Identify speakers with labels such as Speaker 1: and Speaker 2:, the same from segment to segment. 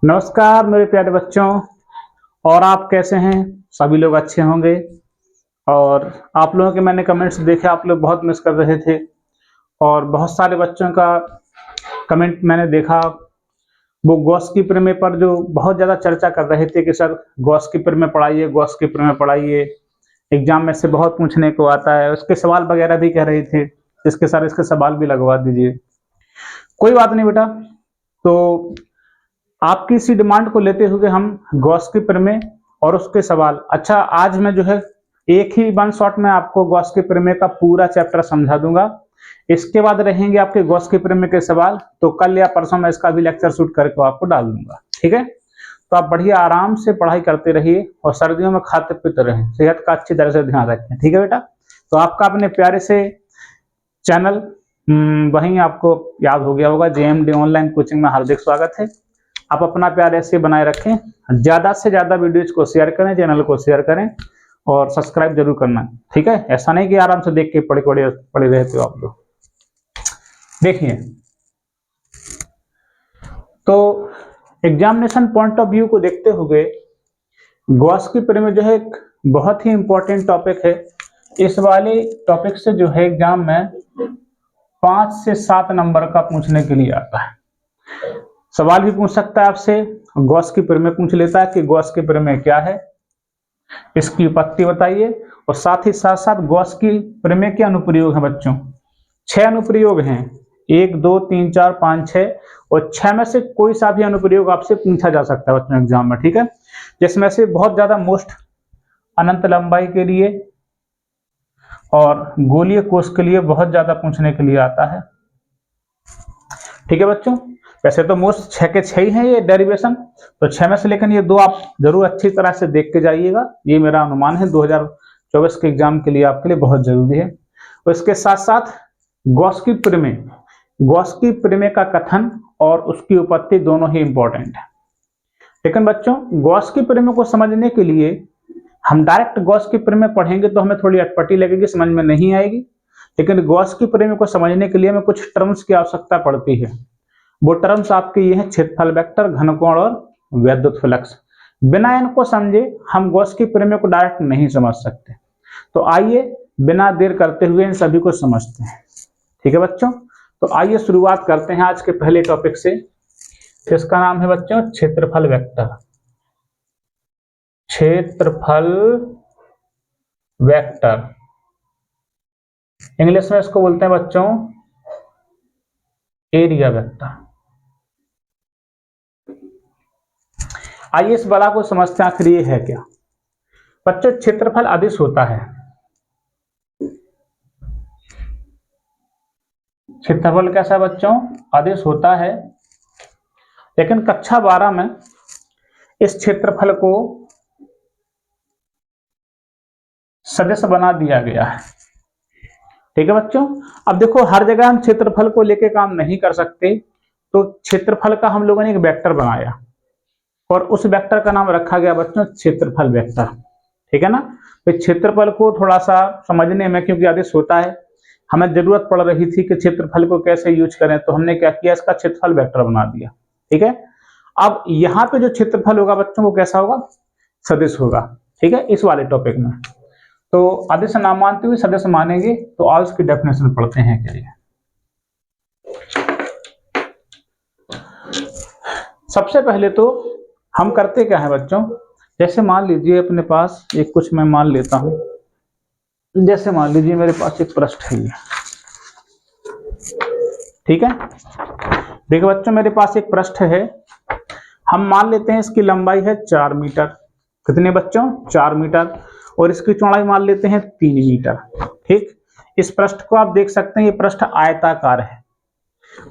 Speaker 1: नमस्कार मेरे प्यारे बच्चों, और आप कैसे हैं? सभी लोग अच्छे होंगे। और आप लोगों के मैंने कमेंट्स देखे, आप लोग बहुत मिस कर रहे थे और बहुत सारे बच्चों का कमेंट मैंने देखा। वो गॉस की प्रमेय पर जो बहुत ज़्यादा चर्चा कर रहे थे कि सर गॉस की प्रमेय पढ़ाइए, गॉस की प्रमेय पढ़ाइए, एग्जाम में से बहुत पूछने को आता है। उसके सवाल वगैरह भी कह रहे थे, इसके सर इसके सवाल भी लगवा दीजिए। कोई बात नहीं बेटा, तो आपकी इसी डिमांड को लेते हुए हम गॉस की प्रमेय और उसके सवाल, अच्छा आज मैं जो है एक ही वन शॉट में आपको गॉस की प्रमेय का पूरा चैप्टर समझा दूंगा। इसके बाद रहेंगे आपके गॉस की प्रमेय के सवाल, तो कल या परसों मैं इसका भी लेक्चर शूट करके आपको डाल दूंगा, ठीक है? तो आप बढ़िया आराम से पढ़ाई करते रहिए और सर्दियों में खाते पीते रहें, सेहत का अच्छी तरह से ध्यान रखें, ठीक है बेटा? तो आपका अपने प्यारे से चैनल वहीं आपको याद हो गया होगा, JMD ऑनलाइन कोचिंग में हार्दिक स्वागत है। आप अपना प्यार ऐसे बनाए रखें, ज्यादा से ज्यादा वीडियोज को शेयर करें, चैनल को शेयर करें और सब्सक्राइब जरूर करना, ठीक है? ऐसा नहीं कि आराम से देख के पढ़े रहते हो आप लोग। देखिए, तो एग्जामिनेशन पॉइंट ऑफ व्यू को देखते हुए गॉस की प्रमेय जो है एक बहुत ही इंपॉर्टेंट टॉपिक है। इस वाले टॉपिक से जो है एग्जाम में 5 से 7 नंबर का पूछने के लिए आता है। सवाल भी पूछ सकता है आपसे, गॉस की प्रमेय पूछ लेता है कि गॉस की प्रमेय क्या है, इसकी उत्पत्ति बताइए, और साथ ही साथ साथ गॉस की प्रमेय के अनुप्रयोग हैं बच्चों। 6 अनुप्रयोग हैं, 1 2 3 4 5 6, और 6 में से कोई सा भी अनुप्रयोग आपसे पूछा जा सकता है बच्चों एग्जाम में, ठीक है? जिसमें से बहुत ज्यादा मोस्ट अनंत लंबाई के लिए और गोलीय कोष के लिए बहुत ज्यादा पूछने के लिए आता है, ठीक है बच्चों? वैसे तो मोस्ट 6 के 6 ही हैं ये डेरिवेशन, तो 6 में से, लेकिन ये 2 आप जरूर अच्छी तरह से देख के जाइएगा, ये मेरा अनुमान है 2024 के एग्जाम के लिए आपके लिए बहुत जरूरी है। और इसके साथ साथ गॉस की प्रमेय का कथन और उसकी उत्पत्ति दोनों ही इंपॉर्टेंट है। लेकिन बच्चों गॉस की प्रमेय को समझने के लिए हम डायरेक्ट गॉस की प्रमेय पढ़ेंगे तो हमें थोड़ी अटपटी लगेगी, समझ में नहीं आएगी। लेकिन गॉस की प्रमेय को समझने के लिए हमें कुछ टर्म्स की आवश्यकता पड़ती है। वो टर्म्स आपके ये हैं, क्षेत्रफल वेक्टर, घनकोण और वैद्युत फ्लक्स। बिना इनको समझे हम गॉस की प्रमेय को डायरेक्ट नहीं समझ सकते। तो आइए बिना देर करते हुए इन सभी को समझते हैं, ठीक है बच्चों? तो आइए शुरुआत करते हैं आज के पहले टॉपिक से। इसका नाम है बच्चों क्षेत्रफल वेक्टर। क्षेत्रफल वेक्टर, इंग्लिश में इसको बोलते हैं बच्चों एरिया वेक्टर। आइए इस बला को समझते हैं, आखिर ये है क्या? बच्चों क्षेत्रफल अदिश होता है, क्षेत्रफल कैसा है बच्चों? अदिश होता है। लेकिन कक्षा 12 में इस क्षेत्रफल को सदिश बना दिया गया है, ठीक है बच्चों? अब देखो, हर जगह हम क्षेत्रफल को लेके काम नहीं कर सकते, तो क्षेत्रफल का हम लोगों ने एक वेक्टर बनाया और उस वेक्टर का नाम रखा गया बच्चों क्षेत्रफल वेक्टर, ठीक है ना? तो क्षेत्रफल को थोड़ा सा समझने में, क्योंकि आदेश होता है, हमें जरूरत पड़ रही थी कि क्षेत्रफल को कैसे यूज करें, तो हमने क्या किया, इसका क्षेत्रफल वेक्टर बना दिया, ठीक है? अब यहाँ पे जो क्षेत्रफल होगा बच्चों वो कैसा होगा? सदिश होगा, ठीक है? इस वाले टॉपिक में तो अदिश ना मानते हुए सदिश मानेंगे। तो आज उसकी डेफिनेशन पढ़ते हैं क्या ये। सबसे पहले तो हम करते क्या है बच्चों, जैसे मान लीजिए अपने पास एक, कुछ मैं मान लेता हूं, जैसे मान लीजिए मेरे पास एक पृष्ठ है ये, ठीक है? देखो बच्चों मेरे पास एक पृष्ठ है, हम मान लेते हैं इसकी लंबाई है 4 मीटर। कितने बच्चों? 4 मीटर। और इसकी चौड़ाई मान लेते हैं 3 मीटर, ठीक? इस पृष्ठ को आप देख सकते हैं, ये पृष्ठ आयताकार है।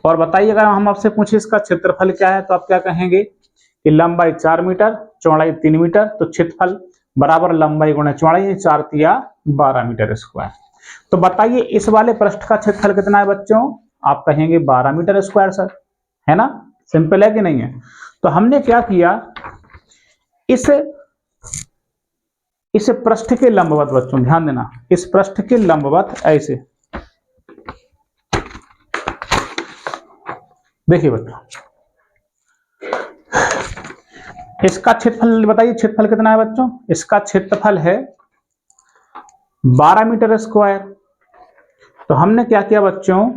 Speaker 1: और बताइए, अगर हम आपसे पूछे इसका क्षेत्रफल क्या है, तो आप क्या कहेंगे कि लंबाई 4 मीटर, चौड़ाई 3 मीटर, तो क्षेत्रफल बराबर लंबाई गुणा चौड़ाई, 4 तिया 12 मीटर स्क्वायर। तो बताइए इस वाले पृष्ठ का क्षेत्रफल कितना है बच्चों? आप कहेंगे 12 मीटर स्क्वायर सर, है ना? सिंपल है कि नहीं है? तो हमने क्या किया, इस पृष्ठ के लंबवत बच्चों ध्यान देना, इस पृष्ठ के लंबवत ऐसे देखिए बच्चों, इसका क्षेत्रफल बताइए, क्षेत्रफल कितना है बच्चों? इसका क्षेत्रफल है 12 मीटर स्क्वायर। तो हमने क्या किया बच्चों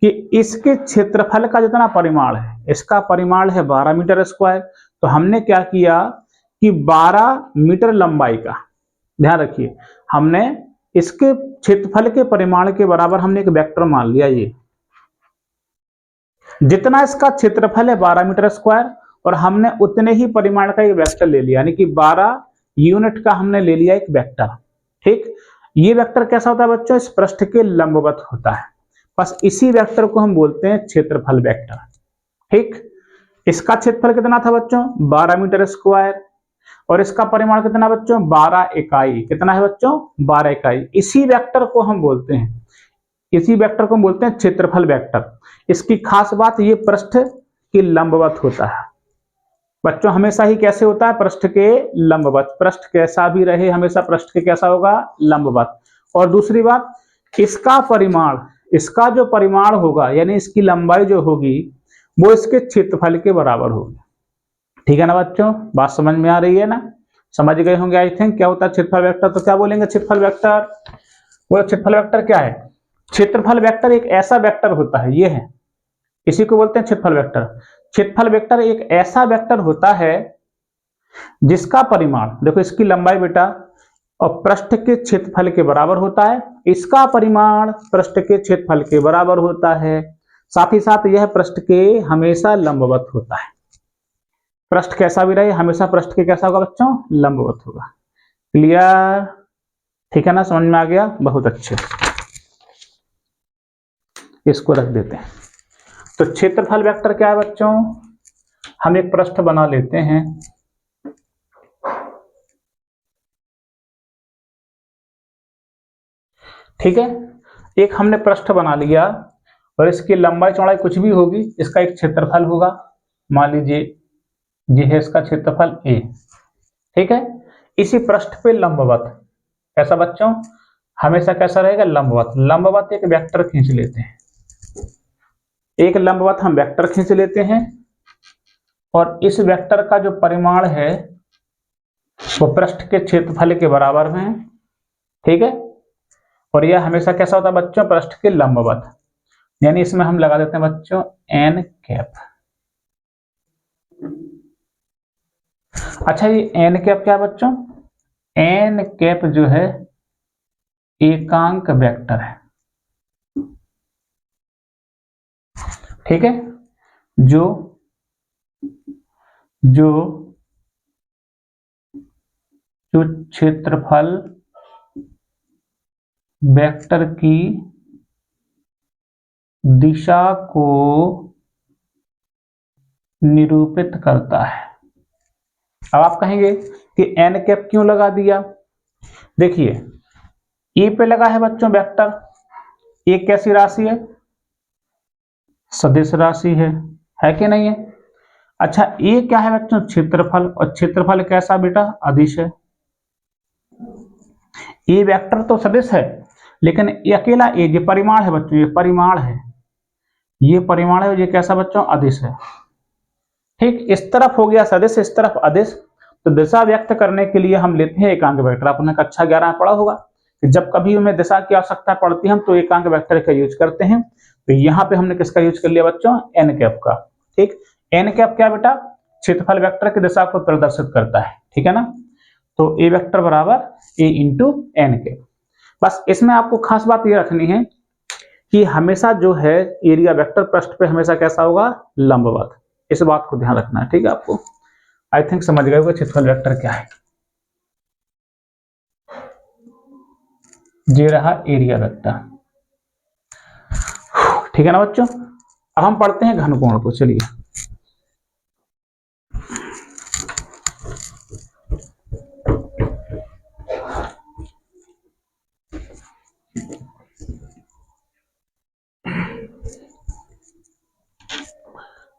Speaker 1: कि इसके क्षेत्रफल का जितना परिमाण है, इसका परिमाण है 12 मीटर स्क्वायर, तो हमने क्या किया कि 12 मीटर लंबाई का, ध्यान रखिए, हमने इसके क्षेत्रफल के परिमाण के बराबर हमने एक वेक्टर मान लिया। ये जितना इसका क्षेत्रफल है 12 मीटर स्क्वायर, और हमने उतने ही परिमाण का एक वेक्टर ले लिया, यानी कि 12 यूनिट का हमने ले लिया एक वेक्टर। ठीक, ये वेक्टर कैसा होता है बच्चों? इस पृष्ठ के लंबवत होता है। बस इसी वेक्टर को हम बोलते हैं क्षेत्रफल वेक्टर। ठीक, इसका क्षेत्रफल कितना था बच्चों? 12 मीटर स्क्वायर, और इसका परिमाण कितना बच्चों? 12 इकाई। कितना है बच्चों? 12 इकाई। इसी वेक्टर को हम बोलते हैं, इसी वेक्टर को हम बोलते हैं क्षेत्रफल वेक्टर। इसकी खास बात, ये पृष्ठ के लंबवत होता है बच्चों। हमेशा ही कैसे होता है? पृष्ठ के लंबवत। पृष्ठ कैसा भी रहे, हमेशा पृष्ठ के कैसा होगा? लंबवत। और दूसरी बात, इसका परिमाण, इसका जो परिमाण होगा, यानी इसकी लंबाई जो होगी, वो इसके क्षेत्रफल के बराबर होगी। ठीक है ना बच्चों? बात समझ में आ रही है ना? समझ गए होंगे आई थिंक। क्या होता है क्षेत्रफल वेक्टर? तो क्या बोलेंगे क्षेत्रफल वेक्टर? वो क्षेत्रफल वेक्टर क्या है? क्षेत्रफल वेक्टर एक ऐसा वेक्टर होता है, ये है, इसी को बोलते हैं क्षेत्रफल वेक्टर। क्षेत्रफल वेक्टर एक ऐसा वेक्टर होता है जिसका परिमाण, देखो इसकी लंबाई बेटा, और पृष्ठ के क्षेत्रफल के बराबर होता है। इसका परिमाण पृष्ठ के क्षेत्रफल के बराबर होता है, साथ ही साथ यह पृष्ठ के हमेशा लंबवत होता है। पृष्ठ कैसा भी रहे, हमेशा पृष्ठ के कैसा होगा बच्चों? लंबवत होगा। क्लियर? ठीक है ना? समझ में आ गया? बहुत अच्छे। इसको रख देते हैं। तो क्षेत्रफल वेक्टर क्या है बच्चों? हम एक पृष्ठ बना लेते हैं, ठीक है, एक हमने पृष्ठ बना लिया, और इसकी लंबाई चौड़ाई कुछ भी होगी, इसका एक क्षेत्रफल होगा। मान लीजिए ये है इसका क्षेत्रफल ए। ठीक है, इसी पृष्ठ पे लंबवत, कैसा बच्चों? हमेशा कैसा रहेगा? लंबवत। लंबवत एक वेक्टर खींच लेते हैं, एक लंबवत हम वेक्टर खींच लेते हैं, और इस वेक्टर का जो परिमाण है वो पृष्ठ के क्षेत्रफल के बराबर में है। ठीक है, और यह हमेशा कैसा होता है बच्चों? पृष्ठ के लंबवत। यानी इसमें हम लगा देते हैं बच्चों एन कैप। अच्छा, ये एन कैप क्या है बच्चों? एन कैप जो है एकांक वेक्टर है। ठीक है, जो जो जो क्षेत्रफल वेक्टर की दिशा को निरूपित करता है। अब आप कहेंगे कि एन कैप क्यों लगा दिया? देखिए, ए पे लगा है बच्चों वेक्टर, ए कैसी राशि है? सदिश राशि है कि नहीं है? अच्छा, ए क्या है बच्चों? क्षेत्रफल, और क्षेत्रफल कैसा बेटा? अदिश है। ए वेक्टर तो सदिश है, लेकिन ये अकेला ए, ये परिमाण है बच्चों, ये परिमाण है, ये परिमाण है, ये कैसा बच्चों? अदिश है। ठीक, इस तरफ हो गया सदिश, इस तरफ अदिश। तो दिशा व्यक्त करने के लिए हम लेते हैं एकांक वेक्टर। आपने कक्षा 11 में पढ़ा होगा कि जब कभी हमें दिशा की आवश्यकता पड़ती है हम तो एकांक वेक्टर का यूज करते हैं। तो यहाँ पे हमने किसका यूज कर लिया बच्चों? एन कैप का। ठीक, एन कैप क्या बेटा? क्षेत्रफल वेक्टर की दिशा को प्रदर्शित करता है। ठीक है ना? तो ए वेक्टर बराबर ए इंटू एन कैप। बस इसमें आपको खास बात ये रखनी है कि हमेशा जो है एरिया वेक्टर पृष्ठ पे हमेशा कैसा होगा? लंबवत। इस बात को ध्यान रखना है। ठीक है, आपको आई थिंक समझ गए होगा क्षेत्रफल वेक्टर क्या है। ये रहा एरिया वेक्टर। ठीक है ना बच्चों? अब हम पढ़ते हैं घनकोण को। चलिए,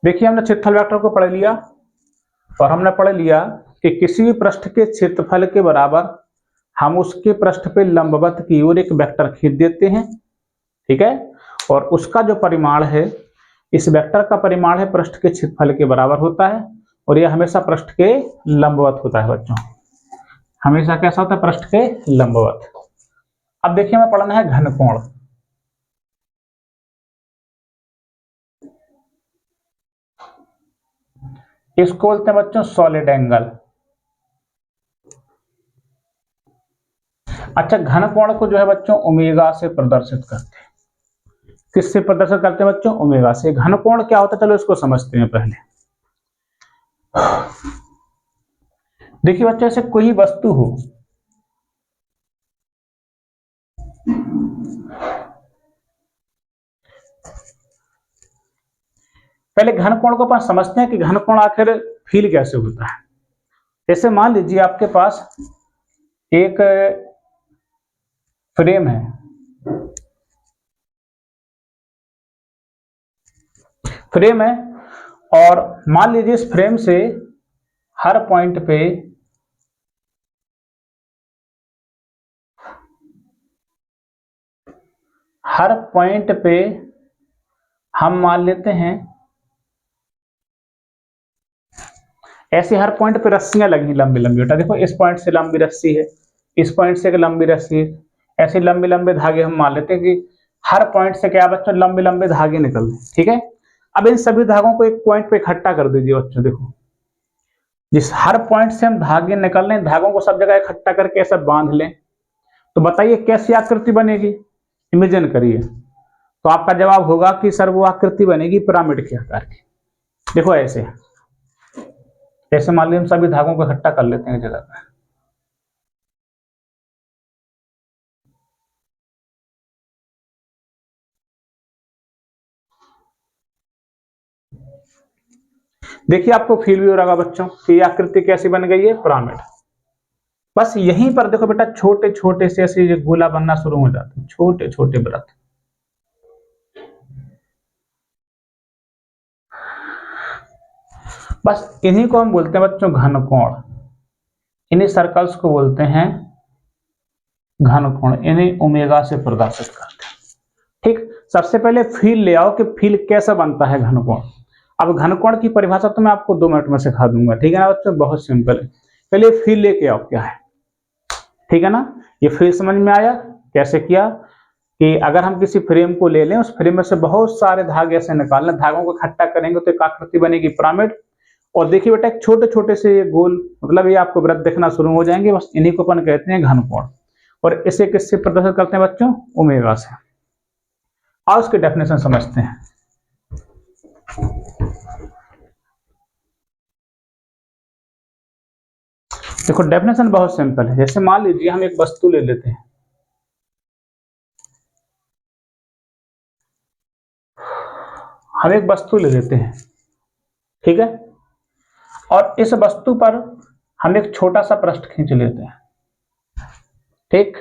Speaker 1: देखिए हमने क्षेत्रफल वेक्टर को पढ़ लिया, और हमने पढ़ लिया कि किसी भी पृष्ठ के क्षेत्रफल के बराबर हम उसके पृष्ठ पे लंबवत की ओर एक वेक्टर खींच देते हैं। ठीक है, और उसका जो परिमाण है इस वेक्टर का परिमाण है पृष्ठ के क्षेत्रफल के बराबर होता है और यह हमेशा पृष्ठ के लंबवत होता है बच्चों, हमेशा कैसा होता है, पृष्ठ के लंबवत। अब देखिए हमें पढ़ना है घनकोण। इसको बोलते हैं बच्चों सॉलिड एंगल। अच्छा, घनकोण को जो है बच्चों ओमेगा से प्रदर्शित करते हैं। किससे प्रदर्शित करते हैं बच्चों? ओमेगा से। घनकोण क्या होता है, चलो इसको समझते हैं पहले। देखिए बच्चों, ऐसे कोई वस्तु हो, पहले घनकोण को अपन समझते हैं कि घनकोण आखिर फील कैसे होता है। जैसे मान लीजिए आपके पास एक फ्रेम है, फ्रेम है और मान लीजिए इस फ्रेम से हर पॉइंट पे हम मान लेते हैं ऐसे हर पॉइंट पे रस्सियां लगी लंबी लंबी। बेटा देखो, इस पॉइंट से लंबी रस्सी है, इस पॉइंट से एक लंबी रस्सी है, ऐसे लंबे लंबे धागे हम मान लेते हैं कि हर पॉइंट से क्या बच्चों, लंबे लंबे धागे निकल रहे हैं। ठीक है, अब इन सभी धागों को एक पॉइंट पे इकट्ठा कर दीजिए बच्चों। देखो, जिस हर पॉइंट से हम धागे निकल रहे हैं, धागों को सब जगह इकट्ठा करके ऐसा बांध लें, तो बताइए कैसी आकृति बनेगी? इमेजिन करिए। तो आपका जवाब होगा कि सर वो आकृति बनेगी पिरामिड के आकार की। देखो ऐसे ऐसे मान लीजिए हम सभी धागों को इकट्ठा कर लेते हैं जगह पर। देखिए आपको फील भी हो रहा बच्चों कि आकृति कैसी बन गई है, पिरामिड। बस यहीं पर देखो बेटा, छोटे छोटे से ऐसे गोला बनना शुरू हो जाते हैं, छोटे छोटे वृत्त। बस इन्हीं को हम बोलते हैं बच्चों घनकोण। इन्हीं सर्कल्स को बोलते हैं घनकोण, इन्हीं ओमेगा से प्रदर्शित करते हैं। ठीक, सबसे पहले फील ले आओ कि फील कैसा बनता है घनकोण। अब घनकोण की परिभाषा तो मैं आपको 2 मिनट में सिखा दूंगा, ठीक है ना बच्चों, बहुत सिंपल है। पहले फील लेके आओ क्या है, ठीक है ना। ये फील समझ में आया कैसे किया कि अगर हम किसी फ्रेम को ले लें, उस फ्रेम में से बहुत सारे धागे ऐसे निकालना, धागों को इकट्ठा करेंगे तो एक आकृति बनेगी पिरामिड। और देखिए बेटा, एक छोटे छोटे से ये गोल, मतलब ये आपको वृत्त दिखना शुरू हो जाएंगे, बस इन्हीं को अपन कहते हैं घनकोण। और इसे किससे प्रदर्शित करते हैं बच्चों? ओमेगा से। और उसकी डेफिनेशन समझते हैं। देखो डेफिनेशन बहुत सिंपल है। जैसे मान लीजिए हम एक वस्तु ले लेते हैं, हम एक वस्तु ले लेते हैं, ठीक है, और इस वस्तु पर हम एक छोटा सा पृष्ठ खींच लेते हैं। ठीक,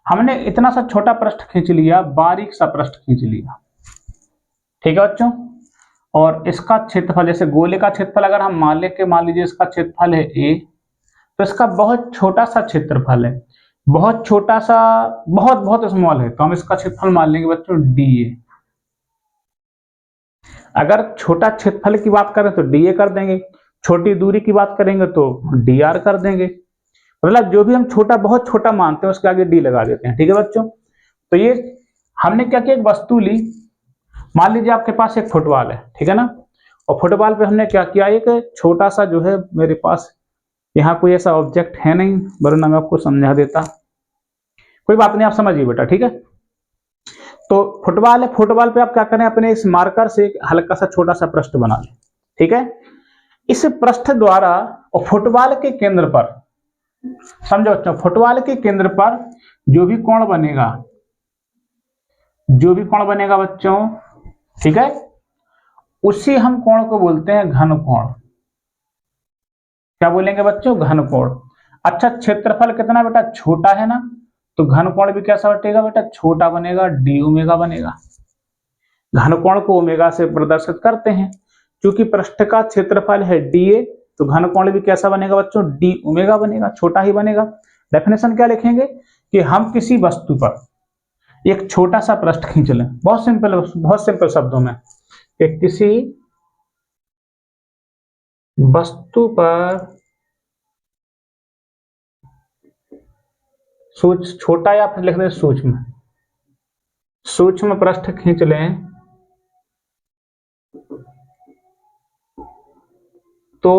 Speaker 1: हमने इतना सा छोटा पृष्ठ खींच लिया, बारीक सा पृष्ठ खींच लिया, ठीक है बच्चों। और इसका क्षेत्रफल, जैसे गोले का क्षेत्रफल अगर हम मान लीजिए इसका क्षेत्रफल है a, तो इसका बहुत छोटा सा क्षेत्रफल है, बहुत छोटा सा, बहुत बहुत स्मॉल है, तो हम इसका क्षेत्रफल मान लेंगे बच्चों dA। अगर छोटा क्षेत्रफल की बात करें तो dA कर देंगे, छोटी दूरी की बात करेंगे तो dr कर देंगे। मतलब जो भी हम छोटा, बहुत छोटा मानते हैं उसके आगे d लगा देते हैं, ठीक है बच्चों। तो ये हमने क्या किया, एक वस्तु ली, मान लीजिए आपके पास एक फुटबॉल है, ठीक है ना, और फुटबॉल पे हमने क्या किया, एक छोटा सा जो है, मेरे पास यहाँ कोई ऐसा ऑब्जेक्ट है नहीं, वरना मैं आपको समझा देता, कोई बात नहीं, आप समझिए बेटा, ठीक है। तो फुटबॉल है, फुटबॉल पे आप क्या करें, अपने इस मार्कर से एक हल्का सा छोटा सा पृष्ठ बना लें, ठीक है। इस पृष्ठ द्वारा और फुटबॉल के केंद्र पर, समझो बच्चों, फुटबॉल के केंद्र पर जो भी कोण बनेगा, जो भी कोण बनेगा बच्चों, ठीक है, उसी हम कोण को बोलते हैं घनकोण। क्या बोलेंगे बच्चों? घनकोण। अच्छा, क्षेत्रफल कितना बेटा? छोटा है ना, तो घनकोण भी कैसा बनेगा बेटा? छोटा बनेगा, डी ओमेगा बनेगा। घनकोण को ओमेगा से प्रदर्शित करते हैं, क्योंकि पृष्ठ का क्षेत्रफल है डीए, तो घनकोण भी कैसा बनेगा बच्चों? डी ओमेगा बनेगा, छोटा ही बनेगा। डेफिनेशन क्या लिखेंगे कि हम किसी वस्तु पर एक छोटा सा पृष्ठ खींच लें, बहुत सिंपल शब्दों में, कि किसी वस्तु पर छोटा या फिर लिख दें सूक्ष्म पृष्ठ खींच लें तो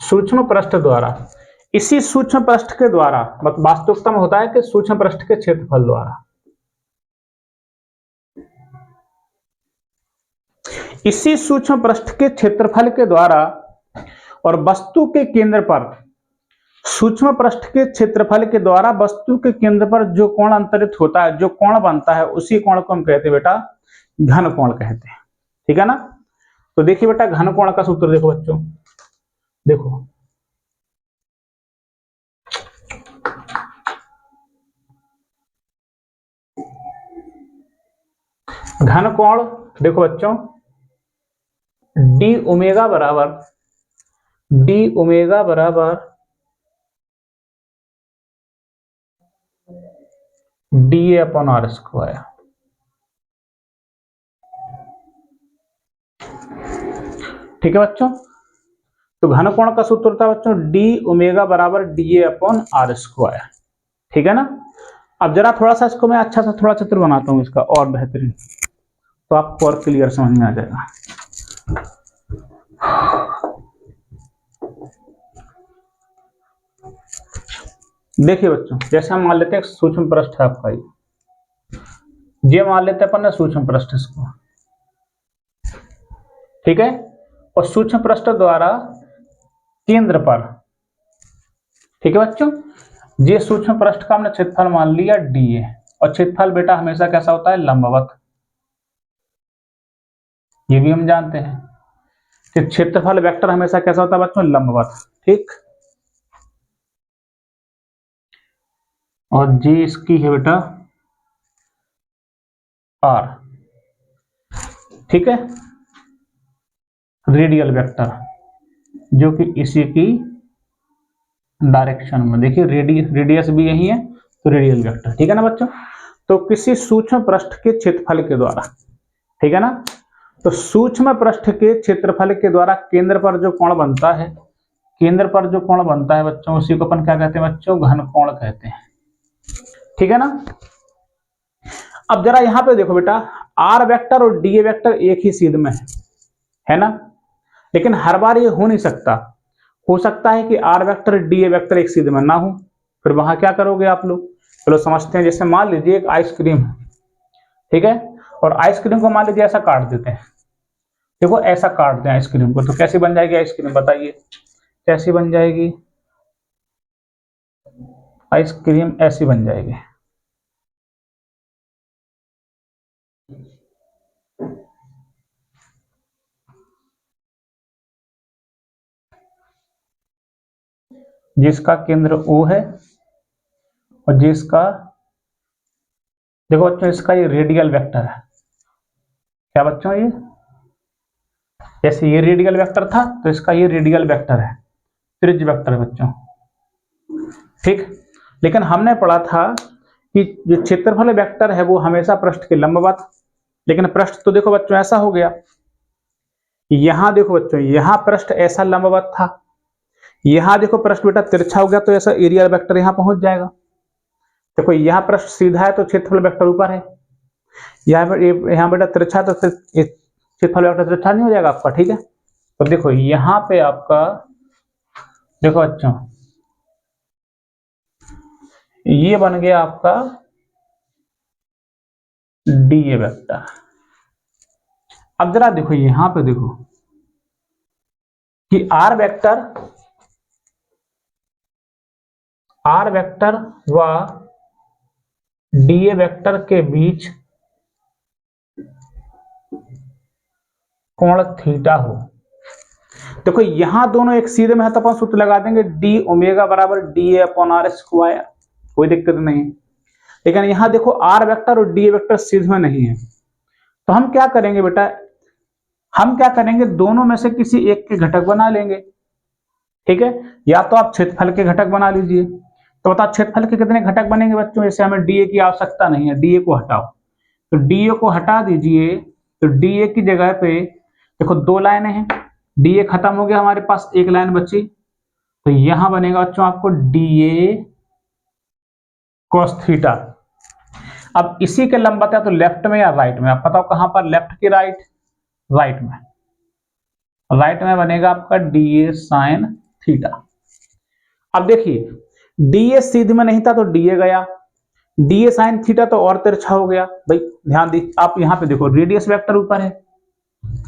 Speaker 1: सूक्ष्म पृष्ठ द्वारा, इसी सूक्ष्म पृष्ठ के द्वारा, वास्तविकता में होता है कि सूक्ष्म पृष्ठ के क्षेत्रफल द्वारा, इसी सूक्ष्म पृष्ठ के क्षेत्रफल के द्वारा और वस्तु के केंद्र पर, सूक्ष्म पृष्ठ के क्षेत्रफल के द्वारा वस्तु के केंद्र पर जो कोण अंतरित होता है, जो कोण बनता है, उसी कोण को हम कहते हैं बेटा घन कोण कहते हैं। ठीक है ना। तो देखिए बेटा घन कोण का सूत्र देखो बच्चों, देखो घन कोण, देखो बच्चों डी ओमेगा बराबर d A upon r square. ठीक है बच्चों, तो घन कोण का सूत्र होता है बच्चों डी ओमेगा बराबर d A upon r square. ठीक है ना। अब जरा थोड़ा सा इसको मैं अच्छा सा थोड़ा चित्र बनाता हूं इसका और बेहतरीन, तो आपको और क्लियर समझ में आ जाएगा। देखिए बच्चों, जैसे हम मान लेते हैं सूक्ष्म पृष्ठ है आपका, ये मान लेते हैं अपन ने सूक्ष्म पृष्ठ इसको। ठीक है, और सूक्ष्म पृष्ठ द्वारा केंद्र पर, ठीक है बच्चों, ये सूक्ष्म पृष्ठ का हमने क्षेत्रफल मान लिया डी ए, और क्षेत्रफल बेटा हमेशा कैसा होता है लंबवत। ये भी हम जानते हैं कि क्षेत्रफल वेक्टर हमेशा कैसा होता है बच्चों लंबवत। ठीक, और जी इसकी है बेटा आर। ठीक है, रेडियल वेक्टर जो कि इसी की डायरेक्शन में, देखिए रेडियस भी यही है तो रेडियल वेक्टर। ठीक है ना बच्चों। तो किसी सूक्ष्म पृष्ठ के क्षेत्रफल के द्वारा, ठीक है ना, तो सूक्ष्म पृष्ठ के क्षेत्रफल के द्वारा केंद्र पर जो कोण बनता है, केंद्र पर जो कोण बनता है बच्चों, उसी को अपन क्या कहते हैं बच्चों घन कोण कहते हैं। ठीक है ना। अब जरा यहां पे देखो बेटा, आर वेक्टर और डी ए वेक्टर एक ही सीध में है ना, लेकिन हर बार ये हो नहीं सकता। हो सकता है कि r vector d A vector एक सीध में ना हो, फिर वहां क्या करोगे आप लोग, चलो समझते हैं। जैसे मान लीजिए एक आइसक्रीम, ठीक है, और आइसक्रीम को मान लीजिए ऐसा काट देते हैं, देखो ऐसा काट दें आइसक्रीम को, तो कैसी बन जाएगी आइसक्रीम, बताइए कैसी बन जाएगी आइसक्रीम, ऐसी बन जाएगी। जिसका केंद्र O है और जिसका, देखो बच्चों इसका ये रेडियल वेक्टर है, क्या बच्चों ये, जैसे ये रेडियल वेक्टर था तो इसका ये रेडियल वेक्टर है, त्रिज्य वेक्टर है बच्चों। ठीक, लेकिन हमने पढ़ा था कि जो क्षेत्रफल वेक्टर है वो हमेशा पृष्ठ के लंबवत, लेकिन पृष्ठ तो देखो बच्चों ऐसा हो गया, यहां देखो बच्चों यहां पृष्ठ ऐसा लंबवत था, यहां देखो पृष्ठ बेटा तिरछा हो गया, तो ऐसा एरियल वेक्टर यहां पहुंच जाएगा। देखो यहां पृष्ठ सीधा है तो क्षेत्रफल वेक्टर ऊपर है, यहां बेटा तिरछा तो क्षेत्रफल वेक्टर तिरछा नहीं हो जाएगा आपका। ठीक है, तो देखो यहां पे आपका, देखो बच्चों ये बन गया आपका डी ए वेक्टर। अब जरा देखो यहां पे देखो कि आर वेक्टर व डी ए वेक्टर के बीच कोण थीटा हो। देखो यहां दोनों एक सीधे में है तो अपन सूत्र लगा देंगे डी ओमेगा बराबर d A upon r square, कोई दिक्कत नहीं। लेकिन यहां देखो आर वेक्टर और डी ए वेक्टर सीधे में नहीं है, तो हम क्या करेंगे बेटा, हम क्या करेंगे दोनों में से किसी एक के घटक बना लेंगे। ठीक है, या तो आप क्षेत्रफल के घटक बना लीजिए, तो बताओ क्षेत्रफल के कितने घटक बनेंगे बच्चों? जैसे हमें डीए की आवश्यकता नहीं है, डीए को हटाओ, तो डीए को हटा दीजिए, तो डीए की जगह पे देखो दो लाइनें हैं, डीए खत्म हो गया, हमारे पास एक लाइन बची, तो यहां बनेगा बच्चों आपको डीए cos थीटा। अब इसी के लंबवत है तो लेफ्ट में या राइट में, आप बताओ कहां पर, लेफ्ट की राइट? राइट में, राइट में बनेगा आपका डीए साइन थीटा। अब देखिए डीए सीध में नहीं था तो डीए गया, डीए साइन थीटा तो और तिरछा हो गया। भाई ध्यान दी, आप यहां पे देखो रेडियस वेक्टर ऊपर है,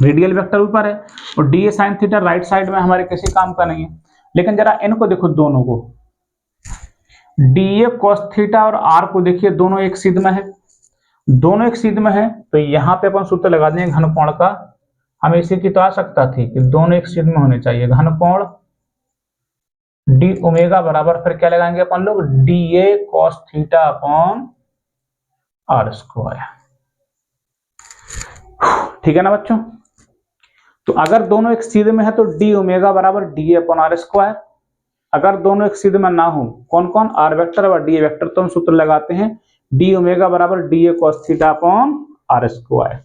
Speaker 1: रेडियल वेक्टर ऊपर है, और DA sine theta right side में हमारे किसी काम का नहीं है। लेकिन जरा इनको देखो, दोनों को, डीए cos थीटा और आर को देखिए, दोनों एक सीध में है, दोनों एक सीध में है, तो यहां पे अपन सूत्र लगा देंगे घनकोण का। हमें इसी की तो आवश्यकता थी कि दोनों एक सीध में होने चाहिए, घनकोण डी ओमेगा बराबर, फिर क्या लगाएंगे अपन लोग, dA cos theta upon r square. ठीक है ना बच्चों? तो अगर दोनों एक सीध में है तो डी ओमेगा बराबर डी अपॉन आर स्क्वायर। अगर दोनों एक सीध में ना हो, कौन कौन, आर वेक्टर और डी वेक्टर, तो हम सूत्र लगाते हैं डी ओमेगा बराबर d A cos theta upon r square.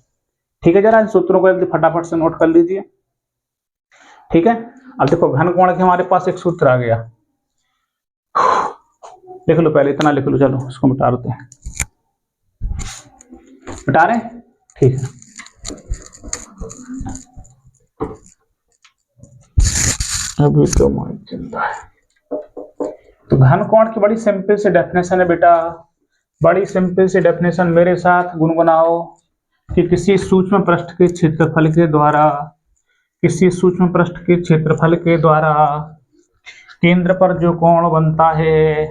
Speaker 1: ठीक है, जरा इन सूत्रों को जल्दी फटाफट से नोट कर लीजिए। ठीक है, अब देखो घनकोण के हमारे पास एक सूत्र आ गया, लिख लो पहले, इतना लिख लो, चलो इसको मिटा देते हैं, मिटा रहे हैं, ठीक है। अभी तो माइक चल रहा है। तो घनकोण की बड़ी सिंपल सी डेफिनेशन है बेटा, बड़ी सिंपल सी डेफिनेशन, मेरे साथ गुनगुनाओ कि किसी सूक्ष्म पृष्ठ के क्षेत्रफल के द्वारा, किसी सूक्ष्म पृष्ठ के क्षेत्रफल के द्वारा केंद्र पर जो कोण बनता है,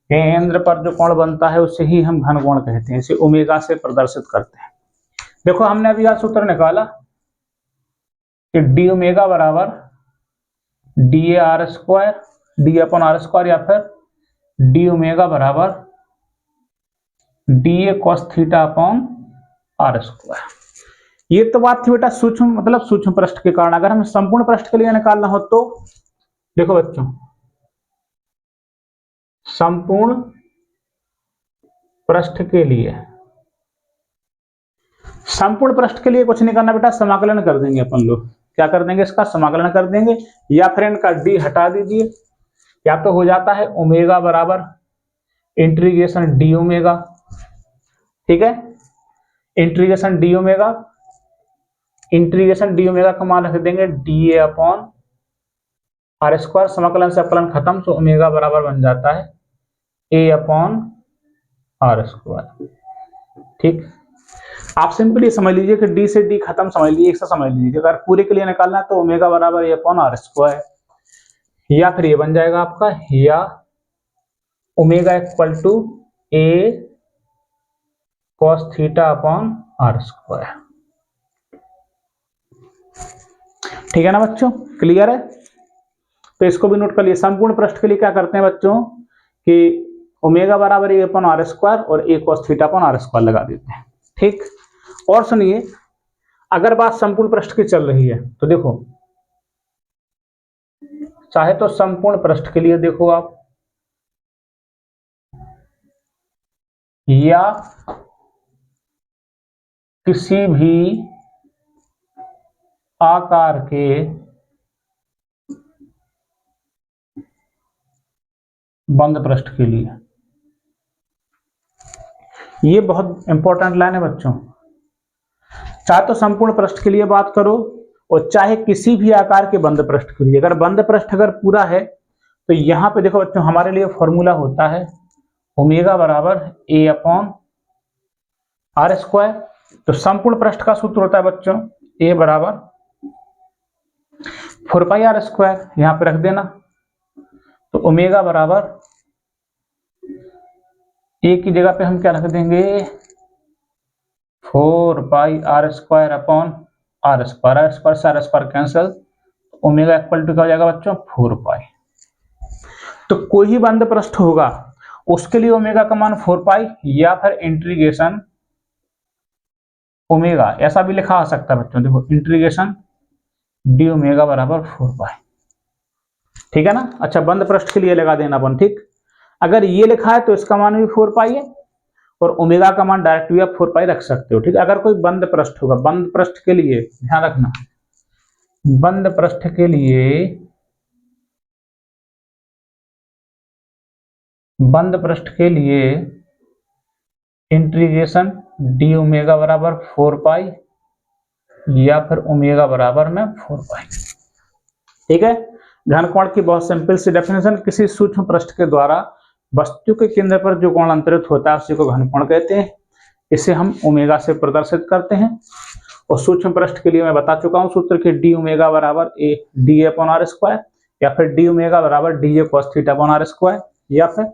Speaker 1: केंद्र पर जो कोण बनता है उसे ही हम घनकोण कहते हैं, इसे ओमेगा से प्रदर्शित करते हैं। देखो हमने अभी यह सूत्र निकाला कि डी ओमेगा बराबर d A r square, d upon r square, या फिर डी ओमेगा बराबर डी ए cos theta upon r square. ये तो बात थी बेटा सूक्ष्म, मतलब सूक्ष्म पृष्ठ के कारण। अगर हमें संपूर्ण पृष्ठ के लिए निकालना हो तो देखो बच्चों, संपूर्ण पृष्ठ के लिए, संपूर्ण पृष्ठ के लिए कुछ नहीं करना बेटा, समाकलन कर देंगे अपन लोग। क्या कर देंगे, इसका समाकलन कर देंगे, या फिर इनका डी हटा दीजिए, या तो हो जाता है ओमेगा बराबर इंटीग्रेशन डी ओमेगा। ठीक है, integration d omega, integration d omega का मान रख देंगे d A upon r square, समाकलन से अपकलन खत्म, तो ओमेगा बराबर बन जाता है ए अपॉन आर स्क्वायर। ठीक, आप सिंपली समझ लीजिए कि डी से डी खत्म, समझ लीजिए, एक से समझ लीजिए। अगर पूरे के लिए निकालना है तो ओमेगा बराबर ए अपॉन आर स्क्वायर, या फिर ये बन जाएगा आपका, या omega equal to A cos theta upon r square. ठीक है ना बच्चों, क्लियर है? तो इसको भी नोट कर लिए। संपूर्ण पृष्ठ के लिए क्या करते हैं बच्चों कि ओमेगा बराबर ए अपॉन आर स्क्वायर और A cos theta upon r square लगा देते हैं। ठीक, और सुनिए, अगर बात संपूर्ण पृष्ठ की चल रही है तो देखो, चाहे तो संपूर्ण पृष्ठ के लिए देखो आप, या किसी भी आकार के बंद पृष्ठ के लिए, ये बहुत इंपॉर्टेंट लाइन है बच्चों। चाहे तो संपूर्ण पृष्ठ के लिए बात करो और चाहे किसी भी आकार के बंद पृष्ठ के लिए। अगर बंद पृष्ठ अगर पूरा है तो यहां पे देखो बच्चों, हमारे लिए फॉर्मूला होता है ओमेगा बराबर ए अपॉन आर स्क्वायर। तो संपूर्ण पृष्ठ का सूत्र होता है बच्चों ए बराबर 4 पाई आर स्क्वायर, यहां पे रख देना। तो ओमेगा बराबर ए की जगह पे हम क्या रख देंगे, 4 pi r square upon r square, r square से r square cancel, omega equal to क्या हो जाएगा बच्चों, 4 पाई। तो कोई ही बंद पृष्ठ होगा उसके लिए ओमेगा का मान 4 पाई, या फिर इंटीग्रेशन ओमेगा, ऐसा भी लिखा आ सकता है बच्चों, देखो इंटीग्रेशन डी ओमेगा बराबर 4 पाई। ठीक है ना? अच्छा, बंद पृष्ठ के लिए लगा देना अपन। ठीक, अगर ये लिखा है तो इसका मान भी 4 पाई है, और ओमेगा का मान डायरेक्ट भी आप 4 पाई रख सकते हो, ठीक है। अगर कोई बंद पृष्ठ होगा, बंद पृष्ठ के लिए ध्यान रखना, बंद पृष्ठ के लिए, बंद पृष्ठ के लिए इंटीग्रेशन डी ओमेगा बराबर 4 पाई या फिर ओमेगा बराबर में 4 पाई, ठीक है। घनकोण की बहुत सिंपल सी डेफिनेशन, किसी सूक्ष्म पृष्ठ के द्वारा वस्तु के केंद्र पर जो कोण अंतरित होता है उसी को घनकोण कहते हैं। इसे हम ओमेगा से प्रदर्शित करते हैं, और सूक्ष्म पृष्ठ के लिए मैं बता चुका हूं सूत्र कि डी ओमेगा बराबर a d upon r square, या फिर डी ओमेगा बराबर डी ए cos theta upon r square, या फिर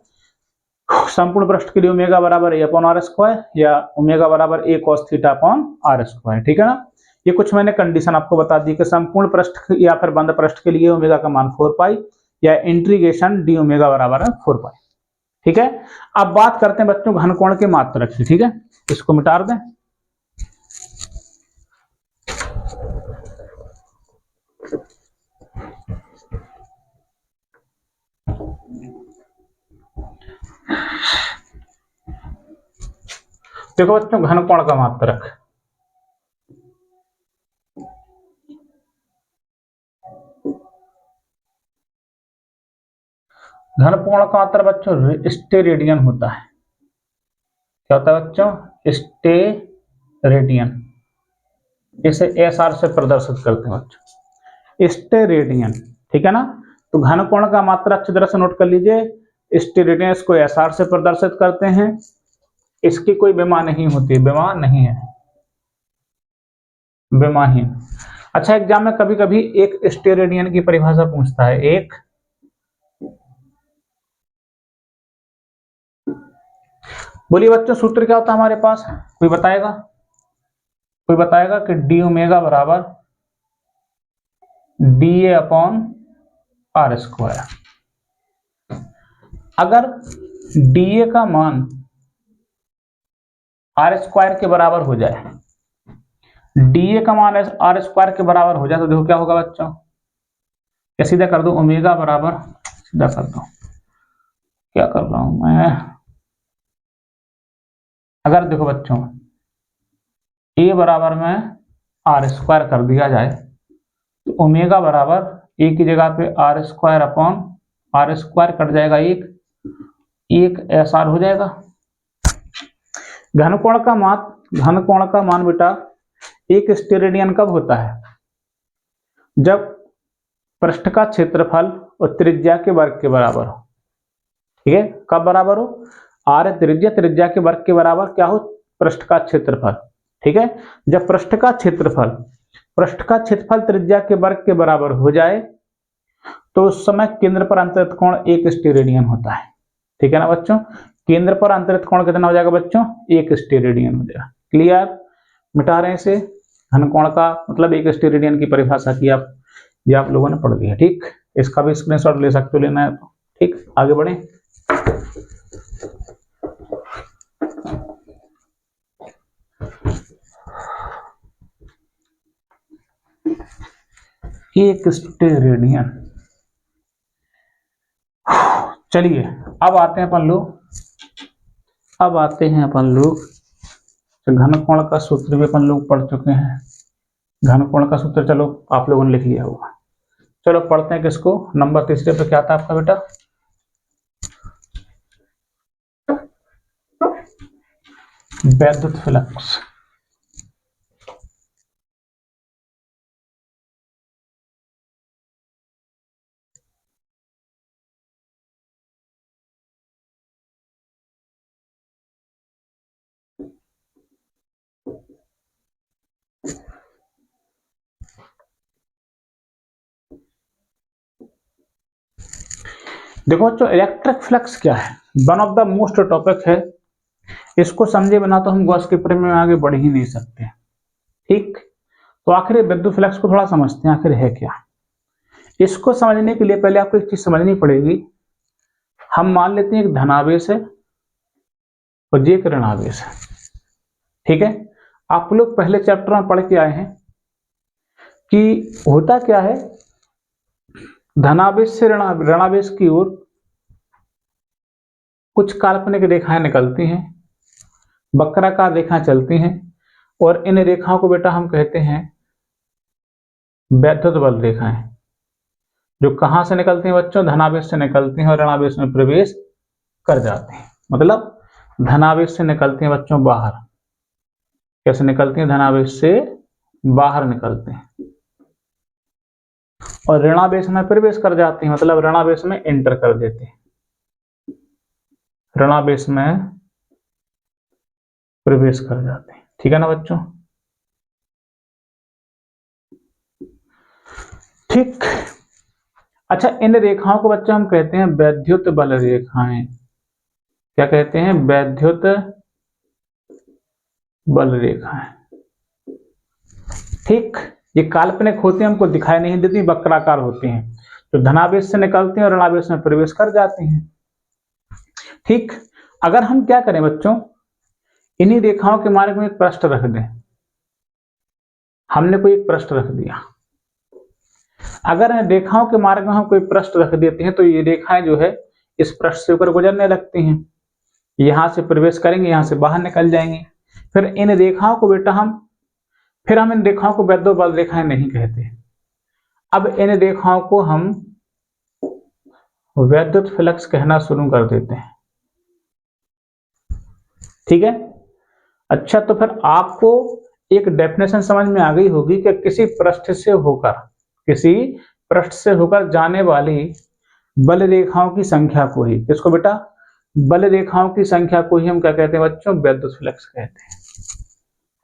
Speaker 1: संपूर्ण पृष्ठ के लिए ओमेगा बराबर ए अपॉन आर स्क्वायर या ओमेगा बराबर a cos theta upon r square, ठीक है ना। ये कुछ मैंने कंडीशन आपको बता दी कि संपूर्ण पृष्ठ या फिर बंद पृष्ठ के लिए ओमेगा का मान 4 पाई या इंटीग्रेशन डी ओमेगा बराबर है 4 पाई, ठीक है। अब बात करते हैं बच्चों घनकोण के मात्रक की, ठीक है। इसको मिटा दें। देखो बच्चों घनकोण का मात्रक, घनकोण का मात्रक बच्चों स्टेरेडियन होता है। क्या होता है बच्चों? स्टेरेडियन। इसे एस आर से प्रदर्शित करते हैं बच्चों, स्टेरेडियन, ठीक है ना। तो घनकोण का मात्रक अच्छी तरह से नोट कर लीजिए, स्टेरेडियन को एस आर से प्रदर्शित करते हैं। इसकी कोई विमा नहीं होती, विमा नहीं है, विमाहीन। अच्छा, एग्जाम में कभी कभी एक स्टेरेडियन की परिभाषा पूछता है, एक बोलिए बच्चों सूत्र क्या होता है हमारे पास, कोई बताएगा? कोई बताएगा कि डी ओमेगा बराबर d A upon r square. अगर डी ए का मान आर स्क्वायर के बराबर हो जाए, डी ए का मान आर स्क्वायर के बराबर हो जाए तो देखो क्या होगा बच्चों, क्या सीधा कर दो ओमेगा बराबर, सीधा कर दो, क्या कर रहा हूं मैं, अगर देखो बच्चों ए बराबर में आर स्क्वायर कर दिया जाए तो ओमेगा बराबर ए की जगह पे r square upon r square cut जाएगा, एक एस आर हो जाएगा। घनकोण का मान बेटा एक स्टेरेडियन कब होता है? जब पृष्ठ का क्षेत्रफल और त्रिज्या के वर्ग के बराबर हो, ठीक है। कब बराबर हो? आर त्रिज्या, त्रिज्या के वर्ग के बराबर क्या हो? पृष्ठ का क्षेत्रफल, ठीक है। जब पृष्ठ का क्षेत्रफल त्रिज्या के वर्ग के बराबर हो जाए तो उस समय केंद्र पर अंतरित कोण एक स्टेरेडियन होता है, ठीक है ना बच्चों। केंद्र पर अंतरित कोण कितना हो जाएगा बच्चों? एक स्टेरेडियन हो जाएगा। क्लियर? मिटा रहे हैं इसे। घनकोण का मतलब एक स्टेरेडियन की परिभाषा की ये आप लोगों ने पढ़ लिया, ठीक। इसका भी स्क्रीनशॉट ले सकते हो, लेना है तो, ठीक। आगे बढ़े। एक स्टेरेडियन। चलिए अब आते हैं अपन लोग घनकोण का सूत्र भी अपन लोग पढ़ चुके हैं। घनकोण का सूत्र चलो आप लोगों ने लिख लिया होगा। चलो पढ़ते हैं किसको। नंबर तीसरे पे क्या था आपका बेटा? वैद्युत फ्लक्स। देखो बच्चों इलेक्ट्रिक फ्लक्स क्या है, one of the most topic है। इसको समझे बिना तो हम गॉस के प्रेम में आगे बढ़ ही नहीं सकते, ठीक। तो आखिर विद्युत फ्लक्स को थोड़ा समझते हैं, आखिर है क्या। इसको समझने के लिए पहले आपको एक चीज समझनी पड़ेगी। हम मान लेते हैं एक धनावेश है और ये एक ऋणावेश है, ठीक है। आप लोग पहले चैप्टर में पढ़ के आए हैं कि होता क्या है, धनावेश से ऋणावेश की ओर कुछ काल्पनिक रेखाएं निकलती हैं, वक्राकार रेखाएं चलती हैं, और इन रेखाओं को बेटा हम कहते हैं वैद्युत बल रेखाएं, जो कहां से निकलती हैं बच्चों? धनावेश से निकलती हैं और ऋणावेश में प्रवेश कर जाती हैं। मतलब धनावेश से निकलती हैं बच्चों बाहर। कैसे निकलती हैं? धनावेश से बाहर निकलते हैं और ऋणावेश में प्रवेश कर जाती हैं, मतलब ऋणावेश में एंटर कर देते हैं, ऋणावेश में प्रवेश कर जाते हैं। ठीक है ना बच्चों? ठीक। अच्छा, इन रेखाओं को बच्चों हम कहते हैं वैद्युत बल रेखाएं। क्या कहते हैं? वैद्युत बल रेखाएं। ठीक। ये काल्पनिक होती हैं, हमको दिखाई नहीं देती, वक्राकार होती हैं, जो धनावेश से निकलती हैं और ऋणावेश में प्रवेश कर जाती हैं। ठीक। अगर हम क्या करें बच्चों, इन्हीं रेखाओं के मार्ग में एक पृष्ठ रख दें। हमने कोई एक पृष्ठ रख दिया। अगर इन रेखाओं के मार्ग में हम कोई पृष्ठ रख देते हैं तो ये रेखाएं जो है इस पृष्ठ से होकर गुजरने लगती हैं, यहां से प्रवेश करेंगे, यहां से बाहर निकल जाएंगे। फिर इन रेखाओं को बेटा हम इन रेखाओं को वैद्युत बल रेखाएं नहीं कहते। अब इन रेखाओं को हम वैद्युत फ्लक्स कहना शुरू कर देते हैं। ठीक है? अच्छा, तो फिर आपको एक डेफिनेशन समझ में आ गई होगी कि किसी पृष्ठ से होकर जाने वाली बल रेखाओं की संख्या को ही, किसको बेटा? बल रेखाओं की संख्या को ही हम क्या कहते हैं बच्चों? वैद्युत फ्लक्स कहते हैं।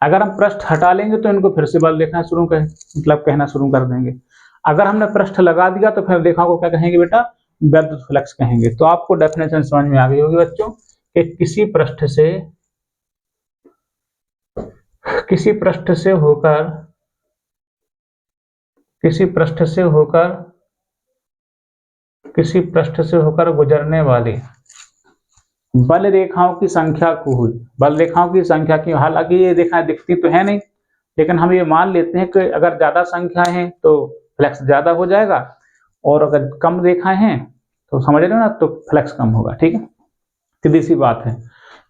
Speaker 1: अगर हम पृष्ठ हटा लेंगे तो इनको फिर से बल रेखाएं कहना शुरू कर देंगे। अगर हमने पृष्ठ लगा दिया तो फिर रेखाओं को क्या कहेंगे बेटा? वैद्युत फ्लक्स कहेंगे। तो आपको डेफिनेशन समझ में आ गई होगी बच्चों कि किसी पृष्ठ से होकर गुजरने वाली बल रेखाओं की संख्या को हुई, बल रेखाओं की संख्या की, हालांकि ये रेखाएं दिखती तो है नहीं, लेकिन हम ये मान लेते हैं कि अगर ज्यादा संख्या है तो फ्लक्स ज्यादा हो जाएगा, और अगर कम रेखाएं हैं तो समझ रहे हो ना, तो फ्लक्स कम होगा। ठीक है? सीधी सी बात है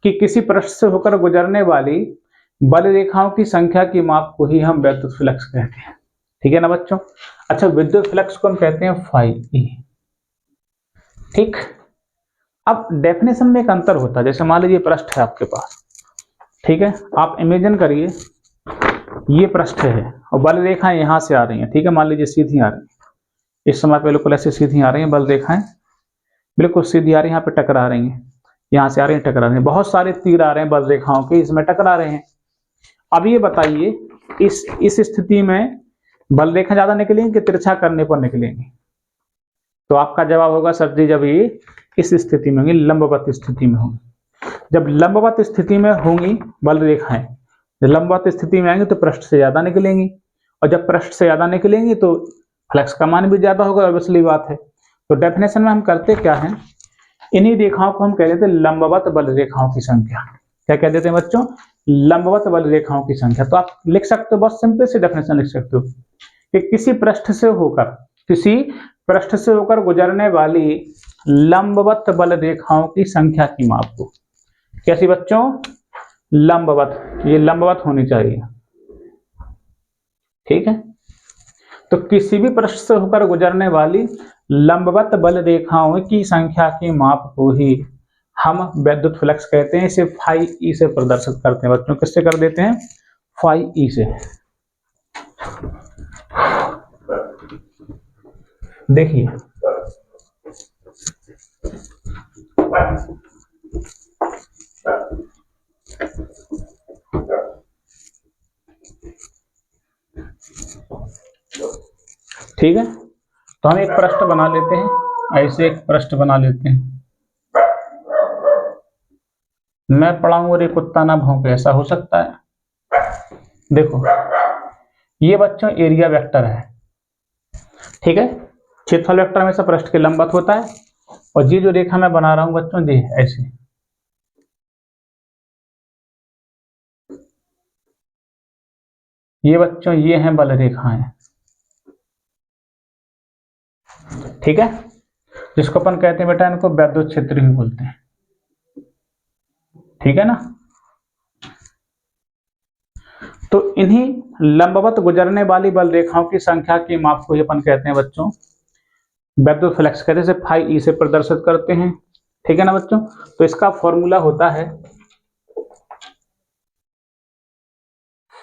Speaker 1: कि किसी पृष्ठ से होकर गुजरने वाली बल रेखाओं की संख्या की माप को ही हम वैद्युत फ्लक्स कहते हैं। ठीक है ना बच्चों? अच्छा, विद्युत फ्लक्स को हम कहते हैं फाई ई। ठीक। अब डेफिनेशन में एक अंतर होता है। जैसे मान लीजिए पृष्ठ है आपके पास, ठीक है? आप इमेजिन करिए ये पृष्ठ है और बल रेखाएं यहां से आ रही हैं। ठीक है? मान लीजिए सीधी आ रही है, इस समय बिल्कुल ऐसे सीधी आ रही हैं, बल रेखाएं बिल्कुल सीधी आ रही है, यहाँ पे टकरा रही हैं, यहाँ से आ रही हैं, टकरा रही हैं, बहुत सारे तीर आ रहे हैं बल रेखाओं के, इसमें टकरा रहे हैं। अब ये बताइए इस स्थिति में बल रेखा ज्यादा निकलेंगी कि तिरछा करने पर निकलेंगी? तो आपका जवाब होगा सर जी, जब ये इस स्थिति में होंगी, लंबवत स्थिति में होंगी। जब लंबवत स्थिति में होंगी बल रेखाएं, जब लंबवत स्थिति में आएंगी तो पृष्ठ से ज्यादा निकलेंगी, और जब पृष्ठ से ज्यादा निकलेंगी तो फ्लक्स का मान भी ज्यादा होगा, ऑब्वियसली बात है। तो डेफिनेशन में हम करते क्या है, इन्हीं रेखाओं को हम कह देते लंबवत बल रेखाओं की संख्या। क्या कह देते हैं बच्चों? लंबवत बल रेखाओं की संख्या। तो आप लिख सकते हो, बहुत सिंपल से डेफिनेशन लिख सकते हो कि किसी पृष्ठ से होकर गुजरने वाली लंबवत बल रेखाओं की संख्या की माप को। कैसी बच्चों? लंबवत। ये लंबवत होनी चाहिए। ठीक है? तो किसी भी पृष्ठ से होकर गुजरने वाली लंबवत बल रेखाओं की संख्या की माप को ही हम वैद्युत फ्लक्स कहते हैं। इसे फाई ई से प्रदर्शित करते हैं बच्चों। किससे कर देते हैं? फाई ई से। देखिए, ठीक है? तो हम एक पृष्ठ बना लेते हैं, ऐसे एक पृष्ठ बना लेते हैं। मैं पढ़ाऊंगा और ये कुत्ता ना भौंके, ऐसा हो सकता है? देखो, ये बच्चों एरिया वेक्टर है। ठीक है? क्षेत्रफल वेक्टर हमेशा पृष्ठ के लंबवत होता है, और ये जो रेखा मैं बना रहा हूं बच्चों, ये ऐसे, ये बच्चों ये हैं बल रेखाएं। ठीक है? जिसको अपन कहते हैं बेटा, इनको वैद्युत क्षेत्र भी बोलते हैं। ठीक है ना। तो इन्हीं लंबवत गुजरने वाली बल रेखाओं की संख्या की माप को ही अपन कहते हैं बच्चों विद्युत फ्लक्स, कहते हैं फाई ई से प्रदर्शित करते हैं। ठीक है ना बच्चों। तो इसका फॉर्मूला होता है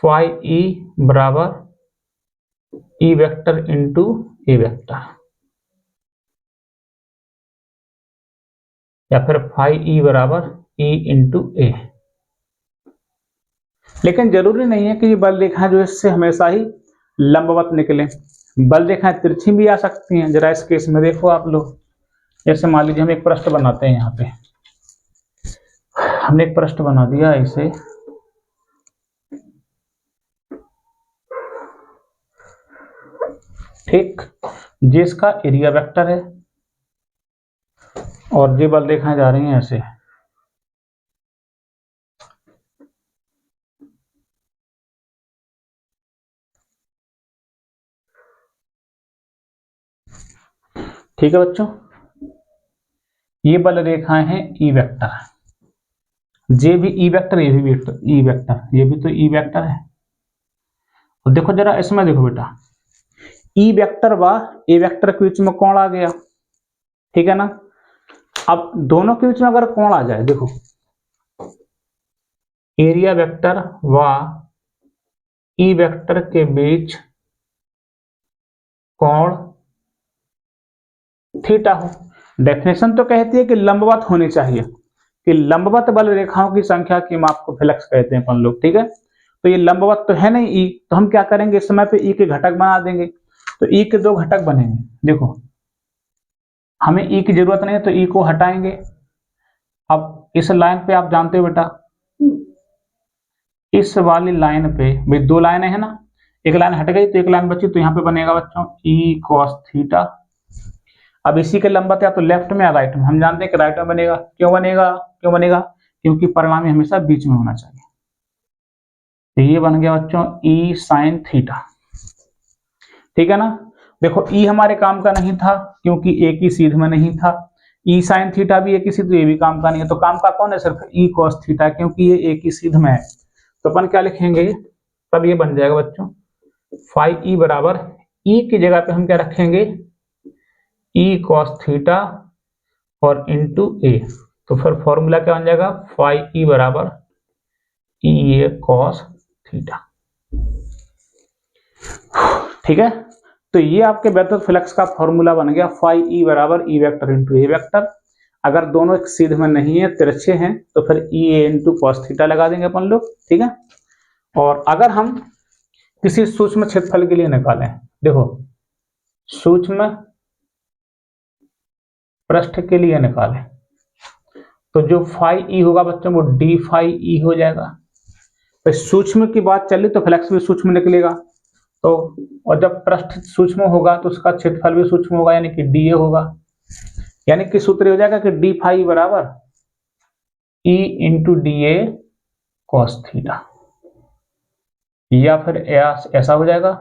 Speaker 1: फाई ई बराबर ई वेक्टर इंटू ए वेक्टर, या फिर फाई ई बराबर ई इंटू ए। लेकिन जरूरी नहीं है कि ये बल रेखाएं जो इससे हमेशा ही लंबवत निकले, बल रेखाएं तिरछी भी आ सकती हैं। जरा इस केस में देखो आप लोग, जैसे मान लीजिए हम एक पृष्ठ बनाते हैं, यहाँ पे हमने एक पृष्ठ बना दिया इसे, ठीक, जिसका एरिया वेक्टर है और ये बल रेखाएं जा रही हैं ऐसे। ठीक है बच्चों, ये बल रेखाएं हैं ई वेक्टर, जे भी ई वेक्टर, ये भी ई वेक्टर, ये भी तो ई वेक्टर है। और देखो जरा इसमें देखो बेटा, ई वेक्टर व ए वेक्टर के बीच में कोण आ गया, ठीक है ना। अब दोनों के बीच में अगर कोण आ जाए, देखो एरिया वेक्टर व ई वेक्टर के बीच कोण थीटा हो, डेफिनेशन तो कहती है कि लंबवत होनी चाहिए, कि लंबवत बल रेखाओं की संख्या की माप को फ्लक्स कहते हैं अपन लोग। ठीक है, तो ये लंबवत तो है नहीं ई, तो हम क्या करेंगे, इस समय पे ई के घटक बना देंगे। तो ई के दो घटक बनेंगे, देखो हमें ई की जरूरत नहीं है तो ई को हटाएंगे। अब इस लाइन पे आप जानते हो बेटा, इस वाली लाइन पे भाई दो लाइनें हैं ना, एक लाइन हट गई तो एक लाइन बची, तो यहाँ पे बनेगा बच्चों ई कॉस थीटा। अब इसी के लंबवत या तो लेफ्ट में या राइट में, हम जानते हैं कि राइट में बनेगा। क्यों बनेगा, क्यों बनेगा, क्योंकि परिणामी हमेशा बीच में होना चाहिए। तो ये बन गया बच्चों ई साइन थीटा। ठीक है ना। देखो ई हमारे काम का नहीं था क्योंकि एक ही सीध में नहीं था, ई साइन थीटा भी एक ही सीध, तो ये भी काम का नहीं है। तो काम का कौन है, सिर्फ ई कॉस थीटा, क्योंकि ये एक ही सीध में है। तो अपन क्या लिखेंगे, तब ये बन जाएगा बच्चों फाई ई बराबर, ई की जगह पे हम क्या रखेंगे, ई कॉस थीटा और इंटू ए। तो फिर फॉर्मूला क्या बन जाएगा, फाई ई बराबर ई ए कॉस थीटा। ठीक है, तो ये आपके विद्युत फ्लक्स का फॉर्मूला बन गया, फाई ई बराबर ई वेक्टर इंटू ए वेक्टर। अगर दोनों एक सीध में नहीं है, तिरछे हैं, तो फिर ई ए इंटू कॉस थीटा लगा देंगे अपन लोग। ठीक है, और अगर हम किसी सूक्ष्म क्षेत्रफल के लिए निकालें, देखो सूक्ष्म पृष्ठ के लिए निकालें, तो जो फाई ई होगा बच्चों वो डी फाई ई हो जाएगा। तो सूक्ष्म की बात चली तो फ्लक्स भी सूक्ष्म निकलेगा, तो और जब पृष्ठ सूक्ष्म होगा तो उसका क्षेत्रफल भी सूक्ष्म होगा, यानी कि डी ए होगा। यानी कि सूत्र हो जाएगा कि डी फाई बराबर ई इंटू डी ए कॉस थीटा, या फिर ऐसा हो जाएगा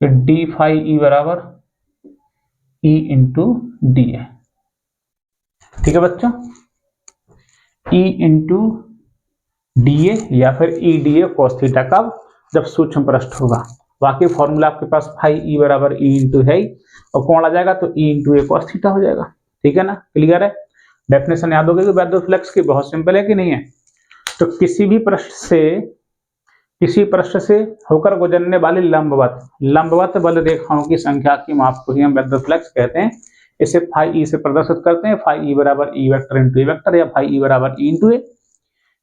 Speaker 1: कि डी फाई ई बराबर ई इंटू डी ए। ठीक है बच्चों, ई इंटू डी ए या फिर E D A cos theta, कब, जब सूक्ष्म पृष्ठ होगा। बाकी फॉर्मूला आपके पास फाई ई बराबर ई इंटू है ही, और कौन आ जाएगा तो ई इंटू ए कॉस थीटा हो जाएगा। ठीक है ना, क्लियर है। डेफिनेशन याद हो गई विद्युत फ्लक्स की, बहुत सिंपल है कि नहीं है। तो किसी पृष्ठ से होकर गुजरने वाली लंबवत बल रेखाओं की संख्या की माप को ही हम विद्युत फ्लक्स कहते हैं। इसे फाई ई से प्रदर्शित करते हैं, फाई ई बराबर ई वेक्टर इंटू ए वेक्टर, या फाई ई बराबर ई इंटू ए।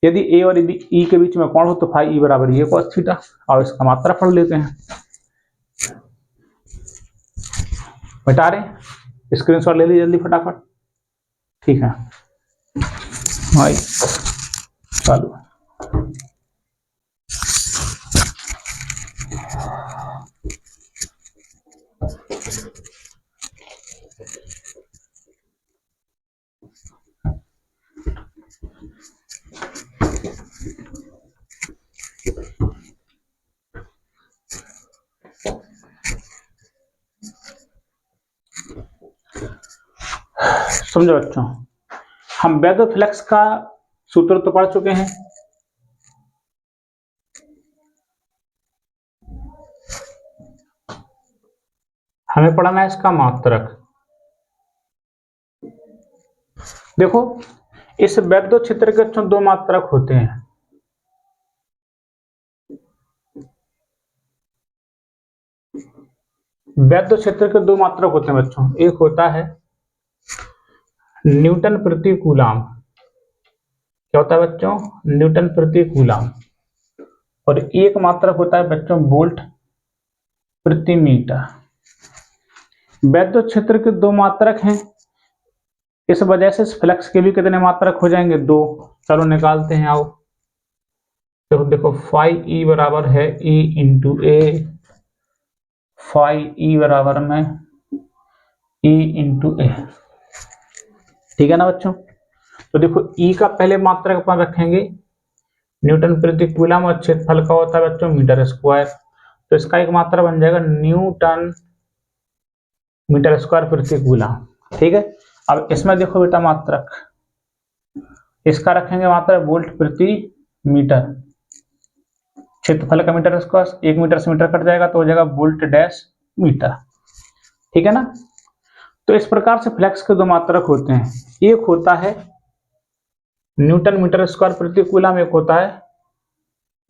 Speaker 1: यदि ए और ई के बीच में कोण हो तो फाई ई बराबर ये कॉस थीटा। और इसका मात्रा पढ़ लेते हैं, बता रहे स्क्रीनशॉट ले लीजिए जल्दी फटाफट। ठीक है भाई, चालू। समझो बच्चों, हम विद्युत फ्लक्स का सूत्र तो पढ़ चुके हैं। हमें पढ़ना है इसका मात्रक। देखो इस वैद्युत क्षेत्र के बच्चों दो मात्रक होते हैं। वैद्युत क्षेत्र के दो मात्रक होते हैं बच्चों, एक होता है न्यूटन प्रति कूलाम। क्या होता है बच्चों? न्यूटन प्रति कूलाम। और एक मात्रक होता है बच्चों वोल्ट प्रति मीटर। वैद्युत क्षेत्र के दो मात्रक हैं, इस वजह से फ्लक्स के भी कितने मात्रक हो जाएंगे? दो। चलो निकालते हैं, आओ। देखो देखो फाई ई बराबर है ई इंटू ए, फाई ई बराबर में ई इंटू ए। ठीक है ना बच्चों? तो देखो ई का पहले मात्रक अपन रखेंगे न्यूटन प्रति कूलम और क्षेत्रफल का होता है बच्चों मीटर स्क्वायर। तो इसका एक मात्रा बन जाएगा न्यूटन मीटर स्क्वायर प्रति कूलम। ठीक है। अब इसमें देखो बेटा मात्रक, इसका रखेंगे मात्रा वोल्ट प्रति मीटर। क्षेत्रफल का मीटर स्क्वायर, 1 मीटर से मीटर कट जाएगा तो हो जाएगा वोल्ट डैश मीटर। ठीक है ना? तो इस प्रकार से फ्लक्स के दो मात्रक होते हैं, एक होता है न्यूटन मीटर स्क्वायर प्रति कूलम, एक होता है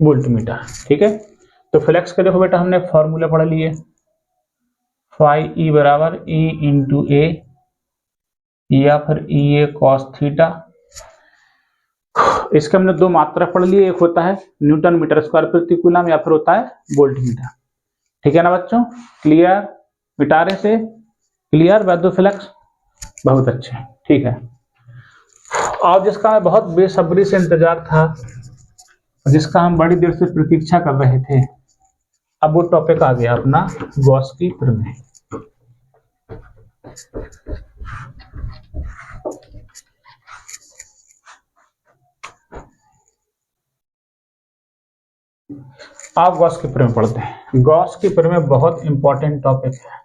Speaker 1: वोल्ट मीटर। ठीक है। तो फ्लक्स के देखो बेटा हमने फॉर्मूला पढ़ लिए, फाई ई बराबर ई इंटू ए या फिर ई ए कॉस थीटा। इसके हमने दो मात्रक पढ़ लिए, एक होता है न्यूटन मीटर स्क्वायर प्रति कूलम या फिर होता है वोल्ट मीटर। ठीक है ना बच्चों? क्लियर? मिटारे से क्लियर वैद्युत फ्लक्स? बहुत अच्छे। ठीक है। और जिसका मैं बहुत बेसब्री से इंतजार था, जिसका हम बड़ी देर से प्रतीक्षा कर रहे थे, अब वो टॉपिक आ गया अपना गॉस की प्रमेय। आप गॉस की प्रमेय पढ़ते हैं। गॉस की प्रमेय बहुत इंपॉर्टेंट टॉपिक है।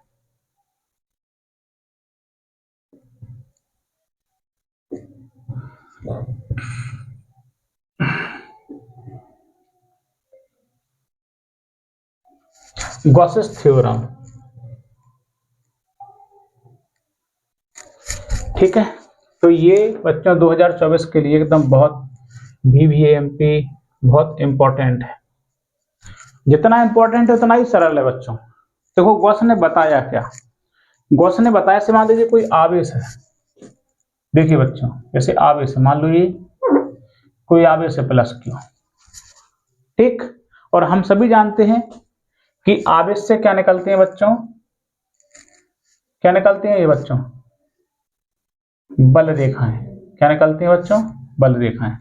Speaker 1: Gauss's theorem. ठीक है। तो ये बच्चों 2024 के लिए एकदम बहुत VVAMP बहुत इंपॉर्टेंट है। जितना इंपॉर्टेंट है उतना ही सरल है बच्चों। देखो गॉस ने बताया क्या? गॉस ने बताया से मान लीजिए कोई आवेश है। देखिए बच्चों जैसे आवेश है, मान लो ये कोई आवेश है प्लस क्यू। ठीक। और हम सभी जानते हैं कि आवेश से क्या निकलते हैं बच्चों? क्या निकलते हैं ये बच्चों? बल रेखाएं। क्या निकलती हैं बच्चों? बल रेखाएं।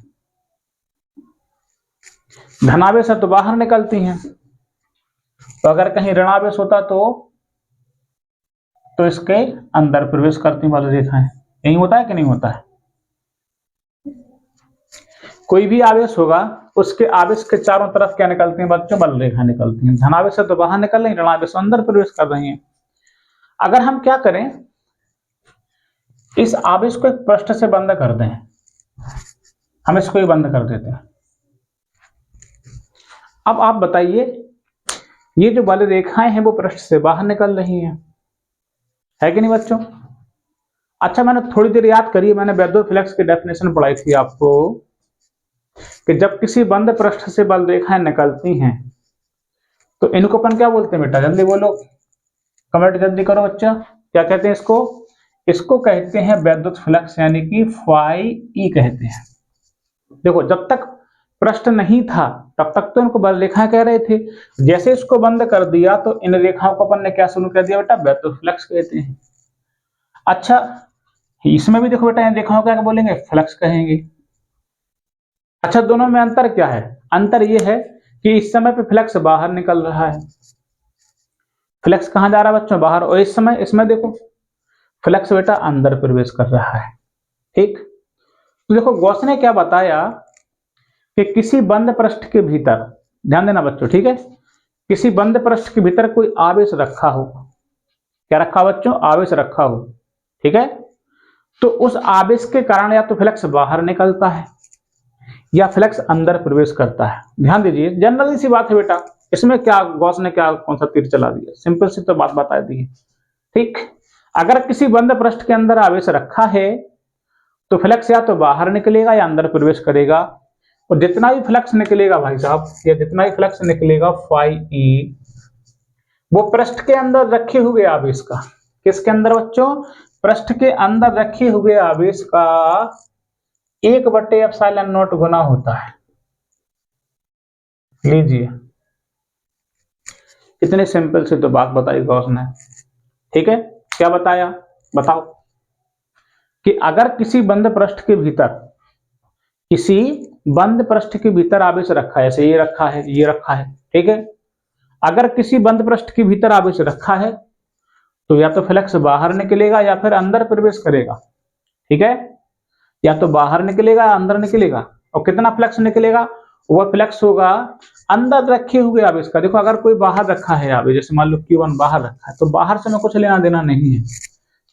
Speaker 1: धनावेश है तो बाहर निकलती हैं, तो अगर कहीं ऋणावेश होता तो इसके अंदर प्रवेश करती बल रेखाएं। यही होता है कि नहीं होता है? कोई भी आवेश होगा उसके आवेश के चारों तरफ क्या निकलती हैं बच्चों? बल रेखा निकलती हैं। धनावेश है तो बाहर निकल रही, ऋणावेश अंदर प्रवेश कर रही हैं। अगर हम क्या करें, इस आवेश को एक पृष्ठ से बंद कर दें, हम इसको ही बंद कर देते हैं। अब आप बताइए, ये जो बल रेखाएं हैं वो पृष्ठ से बाहर निकल रही हैं, है कि नहीं बच्चों? अच्छा मैंने थोड़ी देर याद करिए, मैंने वैद्युत फ्लक्स की डेफिनेशन पढ़ाई थी आपको कि जब किसी बंद पृष्ठ से बल रेखाएं निकलती हैं तो इनको अपन क्या बोलते हैं बेटा? जल्दी बोलो, कमेंट जल्दी करो बच्चा। क्या कहते हैं इसको? इसको कहते हैं वैद्युत फ्लक्स, यानी कि फाई ई कहते हैं। देखो जब तक पृष्ठ नहीं था तब तक तो इनको बल रेखाएं कह रहे थे, जैसे इसको बंद कर दिया तो इन रेखाओं को अपन ने क्या शुरू कर दिया बेटा? वैद्युत फ्लक्स कहते हैं। अच्छा इसमें भी देखो बेटा, इन रेखाओं क्या बोलेंगे? फ्लक्स कहेंगे। अच्छा दोनों में अंतर क्या है? अंतर यह है कि इस समय पे फ्लक्स बाहर निकल रहा है। फ्लक्स कहां जा रहा है बच्चों? बाहर। और इस समय इसमें देखो फ्लक्स बेटा अंदर प्रवेश कर रहा है। ठीक। तो देखो गॉस ने क्या बताया कि किसी बंद पृष्ठ के भीतर, ध्यान देना बच्चों, ठीक है, किसी बंद पृष्ठ के भीतर कोई आवेश रखा हो। क्या रखा बच्चों? आवेश रखा हो। ठीक है। तो उस आवेश के कारण या तो फ्लक्स बाहर निकलता है या फ्लक्स अंदर प्रवेश करता है। ध्यान दीजिए, जनरली सी बात है बेटा, इसमें क्या गॉस ने क्या कौन सा तीर चला दिया, सिंपल सी तो बात बता दी है। ठीक, अगर किसी बंद पृष्ठ के अंदर आवेश रखा है तो फ्लक्स या तो बाहर निकलेगा या अंदर प्रवेश करेगा, और जितना भी फ्लक्स निकलेगा भाई साहब, या जितना भी फ्लक्स निकलेगा फाई ई, वो पृष्ठ के अंदर रखे हुए आवेश का, किसके अंदर बच्चों, पृष्ठ के अंदर रखे हुए आवेश का 1/ε0 गुना होता है। लीजिए, कितने सिंपल से तो बात बताई गॉस ने। ठीक है, क्या बताया, बताओ कि अगर किसी बंद पृष्ठ के भीतर, किसी बंद पृष्ठ के भीतर आवेश रखा है, ऐसे ये रखा है, ये रखा है, ठीक है, अगर किसी बंद पृष्ठ के भीतर आवेश रखा है तो या तो फ्लक्स बाहर निकलेगा या फिर अंदर प्रवेश करेगा। ठीक है, या तो बाहर निकलेगा या अंदर निकलेगा, और कितना फ्लक्स निकलेगा, वह फ्लक्स होगा अंदर रखे हुए आवेश का। देखो, अगर कोई बाहर रखा है आवेश, जैसे मान लो Q1 बाहर रखा है, तो बाहर से में कुछ लेना देना नहीं है,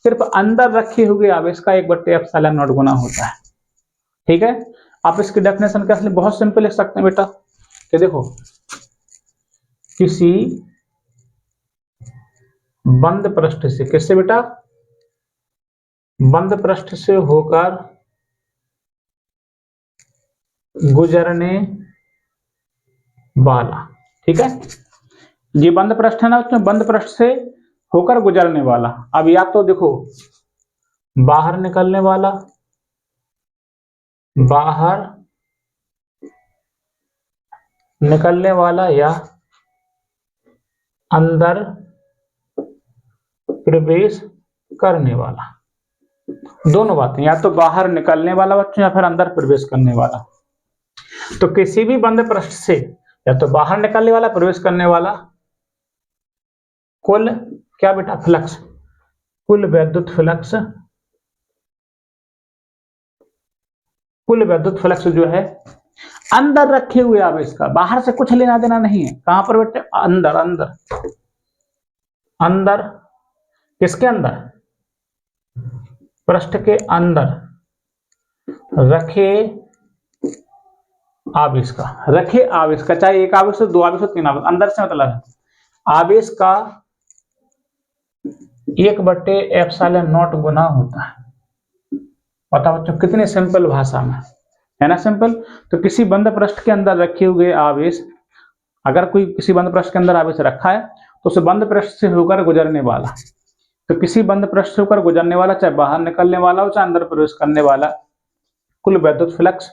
Speaker 1: सिर्फ अंदर रखे हुए आवेश का 1/ε0 गुना होता है। ठीक है, आप इसकी डेफिनेशन कैसे, बहुत सिंपल लिख सकते हैं बेटा, कि देखो किसी बंद पृष्ठ से, किससे बेटा, बंद पृष्ठ से होकर गुजरने वाला, ठीक है, ये बंद पृष्ठ है ना बच्चों, बंद पृष्ठ से होकर गुजरने वाला। अब या तो देखो बाहर निकलने वाला, बाहर निकलने वाला, या अंदर प्रवेश करने वाला, दोनों बातें, या तो बाहर निकलने वाला बच्चों या फिर अंदर प्रवेश करने वाला। तो किसी भी बंद पृष्ठ से या तो बाहर निकलने वाला, प्रवेश करने वाला, कुल क्या बेटा, फ्लक्स, कुल वैद्युत फ्लक्स, कुल वैद्युत फ्लक्स जो है अंदर रखे हुए आवेश का, बाहर से कुछ लेना देना नहीं है, कहां पर बेटे, अंदर, अंदर, अंदर, किसके अंदर, पृष्ठ के अंदर रखे आवेश का, रखे आवेश का, चाहे एक आवेश हो, दो आवेश हो, तीन आवेश, अंदर से मतलब है आवेश का 1/ε0 गुना होता है। बताओ बच्चों, कितनी सिंपल भाषा में है ना, सिंपल। तो किसी बंद पृष्ठ के अंदर रखे हुए आवेश, अगर कोई किसी बंद पृष्ठ के अंदर आवेश रखा है तो उसे बंद पृष्ठ से होकर गुजरने वाला, तो किसी बंद पृष्ठ से होकर गुजरने वाला, चाहे बाहर निकलने वाला हो चाहे अंदर प्रवेश करने वाला, कुल वैद्युत फ्लक्स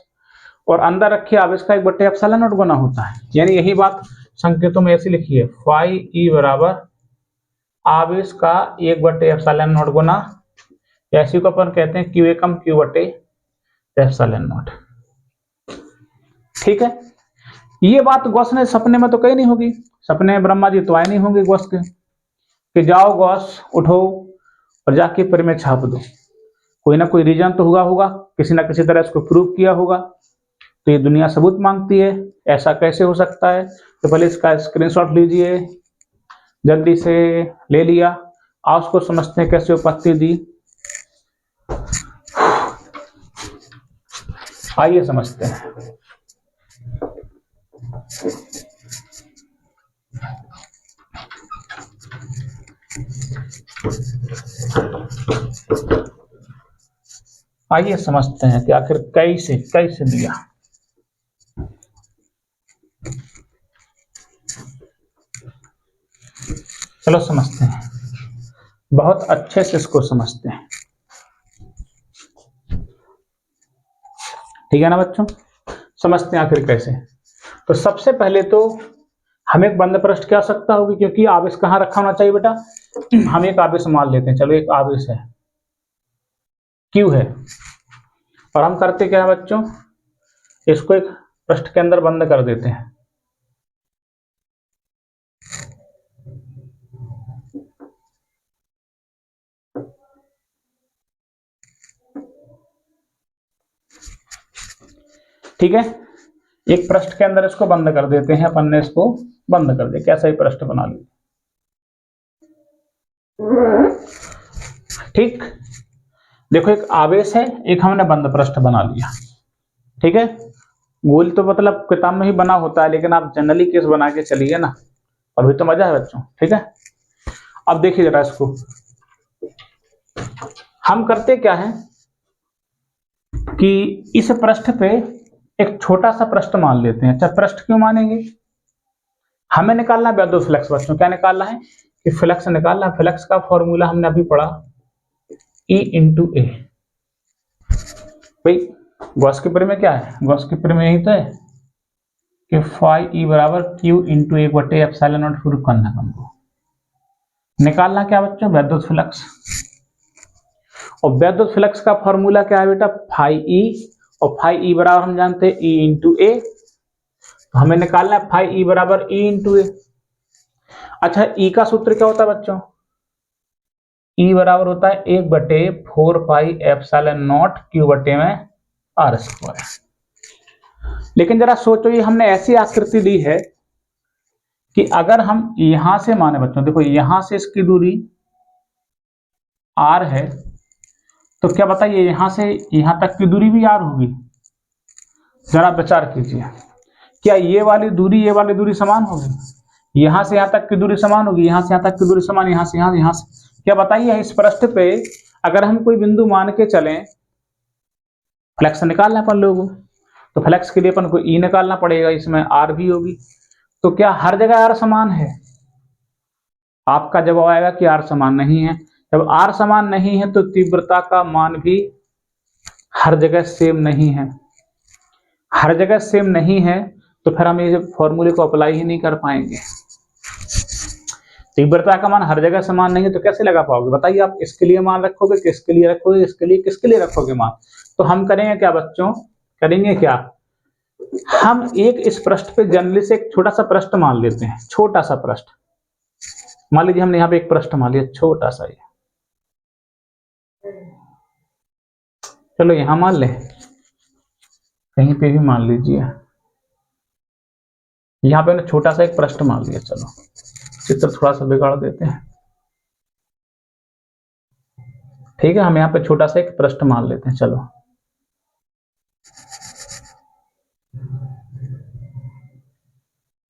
Speaker 1: और अंदर रखे आवेश का 1/ε0 गुना होता है। यानी यही बात संकेतों में ऐसी लिखी है, फाई ई बराबर आवेश का 1/ε0 गुना, ऐसी को अपन कहते हैं Q कम Q/ε0। ठीक है, ये बात गॉस ने सपने में तो कही नहीं होगी, सपने में ब्रह्मा जी तो आए नहीं होंगे गॉस के कि जाओ गॉस उठो और जाके पेड़ में छाप दो। कोई ना कोई रीजन तो होगा, किसी ना किसी तरह इसको प्रूव किया होगा, तो ये दुनिया सबूत मांगती है, ऐसा कैसे हो सकता है। तो पहले इसका स्क्रीनशॉट लीजिए, जल्दी से ले लिया, आज उसको समझते हैं कैसे उत्पत्ति दी। आइए समझते हैं। आइए समझते हैं कि आखिर कैसे कैसे दिया। चलो समझते हैं, बहुत अच्छे से इसको समझते हैं। ठीक है ना बच्चों, समझते हैं आखिर कैसे। तो सबसे पहले तो हम एक बंद पृष्ठ की आवश्यकता होगी, क्योंकि आवेश कहाँ रखा होना चाहिए बेटा, हम एक आवेश मान लेते हैं, चलो एक आवेश है Q है, और हम करते क्या है बच्चों, इसको एक पृष्ठ के अंदर बंद कर देते हैं। ठीक है, एक पृष्ठ के अंदर इसको बंद कर देते हैं, अपन ने इसको बंद कर दिया, कैसा ही पृष्ठ बना लिया। ठीक, देखो एक आवेश है, एक हमने बंद पृष्ठ बना लिया। ठीक है, गोल तो मतलब किताब में ही बना होता है, लेकिन आप जनरली केस बना के चलिए ना, और भी तो मजा है बच्चों। ठीक है, अब देखिए जरा इसको, हम करते क्या है कि इस पृष्ठ पे एक छोटा सा पृष्ठ मान लेते हैं। अच्छा, पृष्ठ क्यों मानेंगे? हमें निकालना है वैद्युत फ्लक्स बच्चों। क्या निकालना है? कि फ्लक्स निकालना है। फ्लक्स का फॉर्मूला हमने अभी पढ़ा, E इंटू ए। भाई गॉस के प्रमेय क्या है? गॉस के प्रमेय यही तो है कि फाई ई बराबर क्यू इंटू एक बटे एप्सिलॉन नॉट प्रूफ करना है हमको। निकालना क्या बच्चों? वैद्युत फ्लक्स। और वैद्युत फ्लक्स का फॉर्मूला क्या है बेटा? फाई ई, और फाई ई बराबर हम जानते हैं ई इंटू ए। तो हमें निकालना है फाई ई बराबर ई इंटू ए। अच्छा, ई का सूत्र क्या होता है बच्चों? ई बराबर होता है 1/4 पाई एप्सिलॉन नॉट क्यू बटे में आर स्क्वायर। लेकिन जरा सोचो, ये हमने ऐसी आकृति दी है कि अगर हम यहां से माने बच्चों, देखो यहां से इसकी दूरी आर है, तो क्या बताइए यहां से यहां तक की दूरी भी आर होगी? जरा विचार कीजिए, क्या ये वाली दूरी समान होगी? यहां से यहां तक की दूरी समान होगी, यहां से यहां तक की दूरी समान, यहां से क्या बताइए इस पृष्ठ पे अगर हम कोई बिंदु मान के चलें, फ्लक्स निकालना अपन लोगों, तो फ्लक्स के लिए अपन को ई निकालना पड़ेगा, इसमें आर भी होगी। तो क्या हर जगह आर समान है? आपका जवाब आएगा कि आर समान नहीं है। जब आर समान नहीं है तो तीव्रता का मान भी हर जगह सेम नहीं है। हर जगह सेम नहीं है तो फिर हम ये फॉर्मूले को अप्लाई ही नहीं कर पाएंगे। तीव्रता का मान हर जगह समान नहीं है तो कैसे लगा पाओगे? बताइए, आप इसके लिए मान रखोगे, किसके लिए रखोगे, इसके लिए, किसके लिए रखोगे मान? तो हम करेंगे क्या बच्चों? करेंगे क्या, हम एक इस पृष्ठ पे जनरली से एक छोटा सा पृष्ठ मान लेते हैं। छोटा सा पृष्ठ मान लीजिए, हमने यहाँ पे एक पृष्ठ मान लिया छोटा सा, ये चलो यहां मान ले, कहीं पे भी मान लीजिए, यहां पे छोटा सा एक पृष्ठ मान लिया। चलो चित्र थोड़ा सा बिगाड़ देते हैं। ठीक है, हम यहाँ पे छोटा सा एक पृष्ठ मान लेते हैं। चलो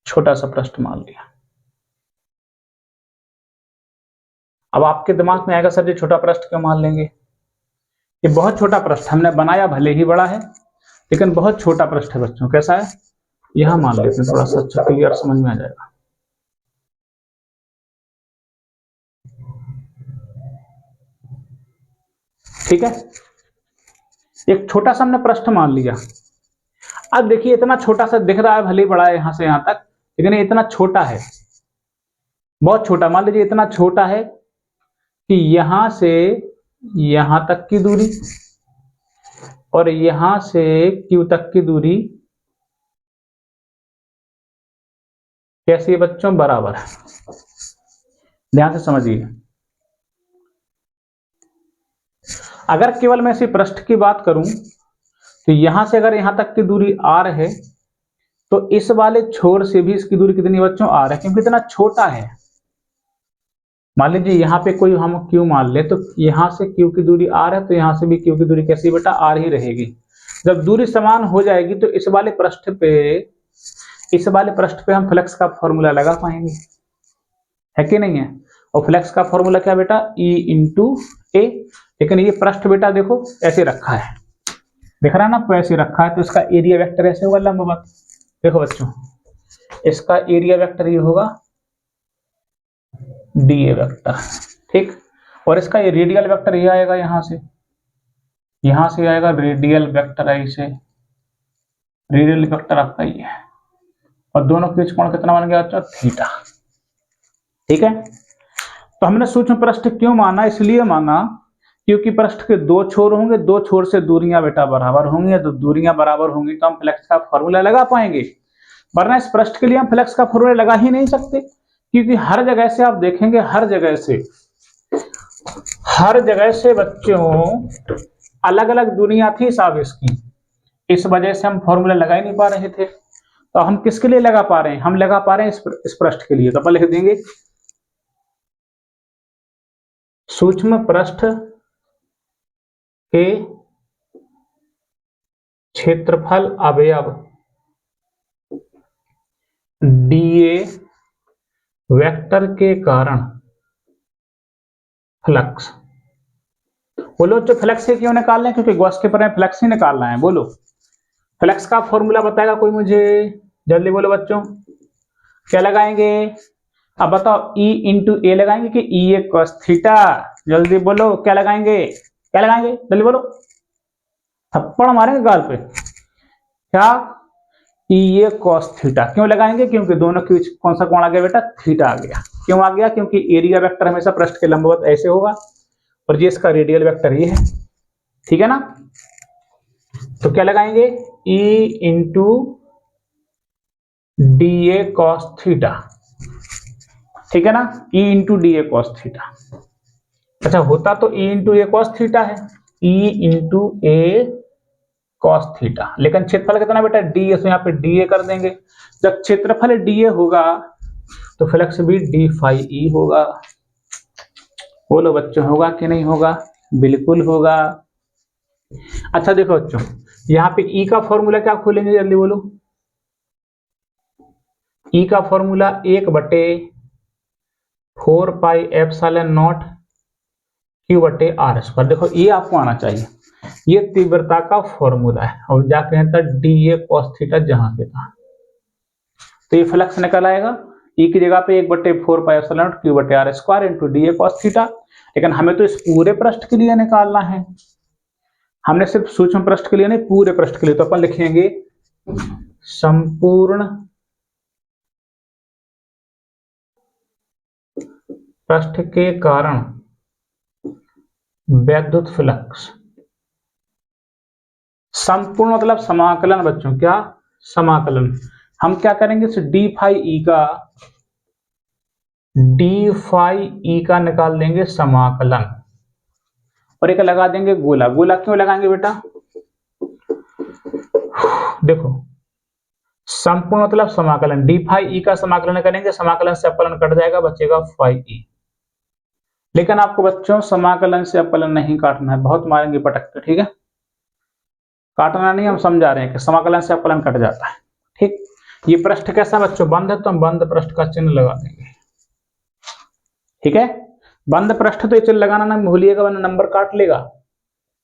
Speaker 1: छोटा सा पृष्ठ मान लिया। अब आपके दिमाग में आएगा सर जी छोटा पृष्ठ क्यों मान लेंगे? ये बहुत छोटा पृष्ठ हमने बनाया, भले ही बड़ा है लेकिन बहुत छोटा पृष्ठ है बच्चों। कैसा है? यहां मान लेते हैं, थोड़ा सा अच्छा क्लियर समझ में आ जाएगा। ठीक है, एक छोटा सा हमने पृष्ठ मान लिया। अब देखिए इतना छोटा सा दिख रहा है, भले ही बड़ा है यहां से यहां तक, लेकिन ये इतना छोटा है, बहुत छोटा। मान लीजिए इतना छोटा है कि यहां से यहां तक की दूरी और यहां से क्यू तक की दूरी कैसी है बच्चों? बराबर है। ध्यान से समझिए, अगर केवल मैं इसी पृष्ठ की बात करूं तो यहां से अगर यहां तक की दूरी आर है तो इस वाले छोर से भी इसकी दूरी कितनी बच्चों? आर है, क्योंकि इतना छोटा है। मान लीजिए यहाँ पे कोई हम क्यू मान ले, तो यहां से क्यू की दूरी आर है, तो यहां से भी क्यू की दूरी कैसी बेटा? आर ही रहेगी। जब दूरी समान हो जाएगी तो इस वाले पृष्ठ पे हम फ्लक्स का फॉर्मूला लगा पाएंगे, है कि नहीं है? और फ्लक्स का फॉर्मूला क्या बेटा? ई इंटू ए। लेकिन ये पृष्ठ बेटा देखो ऐसे रखा है, दिख रहा है ना आपको? ऐसे रखा है तो इसका एरिया वेक्टर ऐसे होगा लंबवत। देखो बच्चों, इसका एरिया वेक्टर ये होगा डी ए वेक्टर, ठीक। और इसका ये रेडियल वेक्टर ये आएगा, यहां से आएगा रेडियल वेक्टर, ऐसे रेडियल वेक्टर आपका ये है। और दोनों के बीच कोण कितना बन गया बच्चों? थीटा। ठीक है, तो हमने सूक्ष्म पृष्ठ क्यों माना? इसलिए माना क्योंकि पृष्ठ के दो छोर होंगे, दो छोर से दूरियां बेटा बराबर होंगी, तो दूरियां बराबर होंगी तो हम फ्लक्स का फॉर्मूला लगा पाएंगे। वरना इस पृष्ठ के लिए हम फ्लक्स का फॉर्मूला लगा ही नहीं सकते, क्योंकि हर जगह से आप देखेंगे, हर जगह से बच्चों अलग अलग दूरियां थी साहब इसकी। इस वजह से हम फॉर्मूला लगा ही नहीं पा रहे थे। तो हम किसके लिए लगा पा रहे हैं? हम लगा पा रहे हैं इस पृष्ठ के लिए। तो अपन लिख देंगे सूक्ष्म पृष्ठ के क्षेत्रफल अवयव डीए वेक्टर के कारण फ्लक्स। बोलो जो फ्लक्स से क्यों निकाल रहे हैं, क्योंकि गॉस के पेपर में फ्लक्स ही निकालना है। बोलो फ्लक्स का फॉर्मूला बताएगा कोई मुझे, जल्दी बोलो बच्चों, क्या लगाएंगे? अब बताओ E इंटू ए लगाएंगे कि ई ए कॉस थीटा? जल्दी बोलो क्या लगाएंगे, क्या लगाएंगे, जल्दी बोलो, थप्पड़ मारेंगे गाल पे। क्या? ई ए कॉस थीटा क्यों लगाएंगे? क्योंकि दोनों के बीच कौन सा कोण आ गया बेटा? थीटा आ गया। क्यों आ गया? क्योंकि एरिया वेक्टर हमेशा पृष्ठ के लंबवत ऐसे होगा और ये इसका रेडियल वेक्टर ये है, ठीक है ना? तो क्या लगाएंगे? E इंटू डी ए कॉस थीटा, ठीक है ना? E इंटू डी ए कॉस थीटा। अच्छा होता तो E इंटू ए कॉस थीटा है, E इंटू ए कॉस थीटा, लेकिन क्षेत्रफल कितना बेटा? डी ए, तो यहाँ पे डी ए कर देंगे। जब क्षेत्रफल डी ए होगा तो फ्लक्स भी डी फाई ई होगा। बोलो बच्चों होगा कि नहीं होगा? बिल्कुल होगा। अच्छा देखो बच्चों, यहाँ पे ई का फॉर्मूला क्या खोलेंगे, जल्दी बोलो। ई का formula 1/4 pi epsilon naught q बटे आर स्क्वायर। देखो ये आपको आना चाहिए, ये तीव्रता का फॉर्मूला है और जाके है डी ए कॉस थीटा जहां पे था, तो ये फ्लक्स निकल आएगा। ई की जगह पे 1/4 पाई एप्सिलॉन नॉट क्यू बटे आर स्क्वायर इंटू डी ए कॉस थीटा। लेकिन हमें तो इस पूरे पृष्ठ के लिए निकालना है, हमने सिर्फ सूक्ष्म पृष्ठ के लिए नहीं, पूरे पृष्ठ के लिए। तो अपन लिखेंगे संपूर्ण पृष्ठ के कारण वैद्युत फ्लक्स। संपूर्ण मतलब समाकलन बच्चों, क्या? समाकलन। हम क्या करेंगे? इस डी फाई ई का निकाल देंगे समाकलन और एक लगा देंगे गोला। गोला क्यों लगाएंगे बेटा? देखो संपूर्ण मतलब समाकलन, डी फाई ई का समाकलन करेंगे, समाकलन से अपलन कट जाएगा, बचेगा फाई ई। लेकिन आपको बच्चों समाकलन से अपलन नहीं काटना है, बहुत मारेंगे पटक के, ठीक है? काटना नहीं, हम समझा रहे हैं कि समाकलन से अपलन कट जाता है, ठीक? ये पृष्ठ कैसा बच्चों? बंद है, तो हम बंद पृष्ठ का चिन्ह लगा देंगे, ठीक है? बंद पृष्ठ तो ये चिन्ह लगाना ना भूलिएगा, वरना नंबर काट लेगा,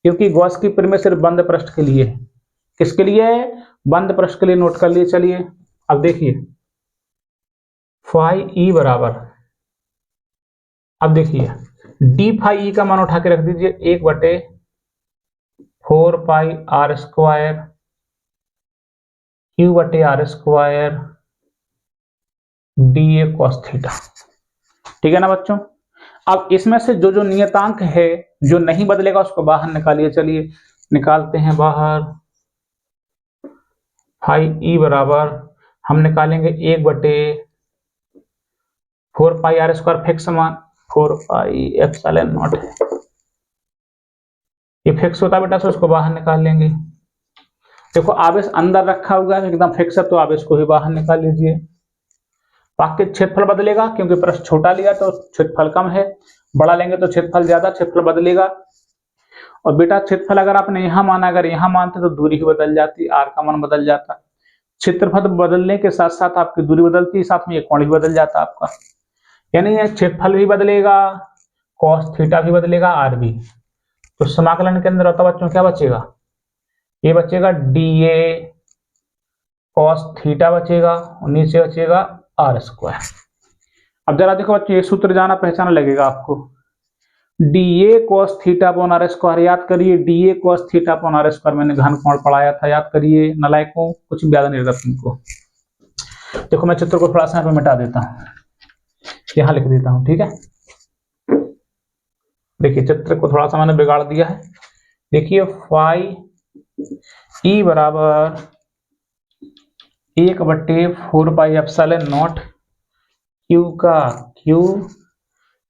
Speaker 1: क्योंकि गॉस की परिमेय सिर्फ बंद पृष्ठ के लिए है। किसके लिए है? बंद पृष्ठ के लिए। नोट कर लिए। चलिए अब देखिए फाई ई बराबर, अब देखिए डी फाई ई का मान उठा के रख दीजिए 1/4 पाई आर स्क्वायर क्यू बटे आर स्क्वायर डी ए कॉस थीटा, ठीक है ना बच्चों? अब इसमें से जो जो नियतांक है जो नहीं बदलेगा उसको बाहर निकालिए। चलिए निकालते हैं बाहर। फाई ई बराबर हम निकालेंगे 1/4 पाई आर स्क्वायर फिक्स मान 4 पाई एप्सिलॉन नॉट है, ये फिक्स होता बेटा, तो उसको बाहर निकाल लेंगे। देखो आवेश अंदर रखा हुआ है एकदम फिक्स है, तो आवेश को ही बाहर निकाल लीजिए। बाकी क्षेत्रफल बदलेगा, क्योंकि पृष्ठ छोटा लिया तो क्षेत्रफल कम है, बड़ा लेंगे तो क्षेत्रफल ज्यादा, क्षेत्रफल बदलेगा। और बेटा क्षेत्रफल अगर आपने यहाँ माना, अगर यहाँ मानते तो दूरी ही बदल जाती, आर का मान बदल जाता। क्षेत्रफल बदलने के साथ साथ आपकी दूरी बदलती, साथ में ये कोण भी बदल जाता आपका, यानी क्षेत्रफल भी बदलेगा, कॉस थीटा भी बदलेगा, आर भी। तो समाकलन के अंदर होता बच्चों क्या बचेगा? ये बचेगा डी ए कॉस थीटा बचेगा और नीचे बचेगा आर स्क्वायर। अब जरा देखो बच्चों, ये सूत्र जाना पहचाना लगेगा आपको। डी ए cos theta upon r square, याद करिए डी ए cos theta upon r square, मैंने घन कोण पढ़ाया था, याद करिए नलायकों, कुछ भी याद नहीं रहता तुमको। देखो मैं चित्र को थोड़ा सा यहाँ पे मिटा देता हूँ, यहाँ लिख देता हूँ, ठीक है? देखिए चित्र को थोड़ा सा मैंने बिगाड़ दिया है। देखिए फाई ई बराबर 1/4 पाई एप्सिलॉन नॉट क्यू का क्यू,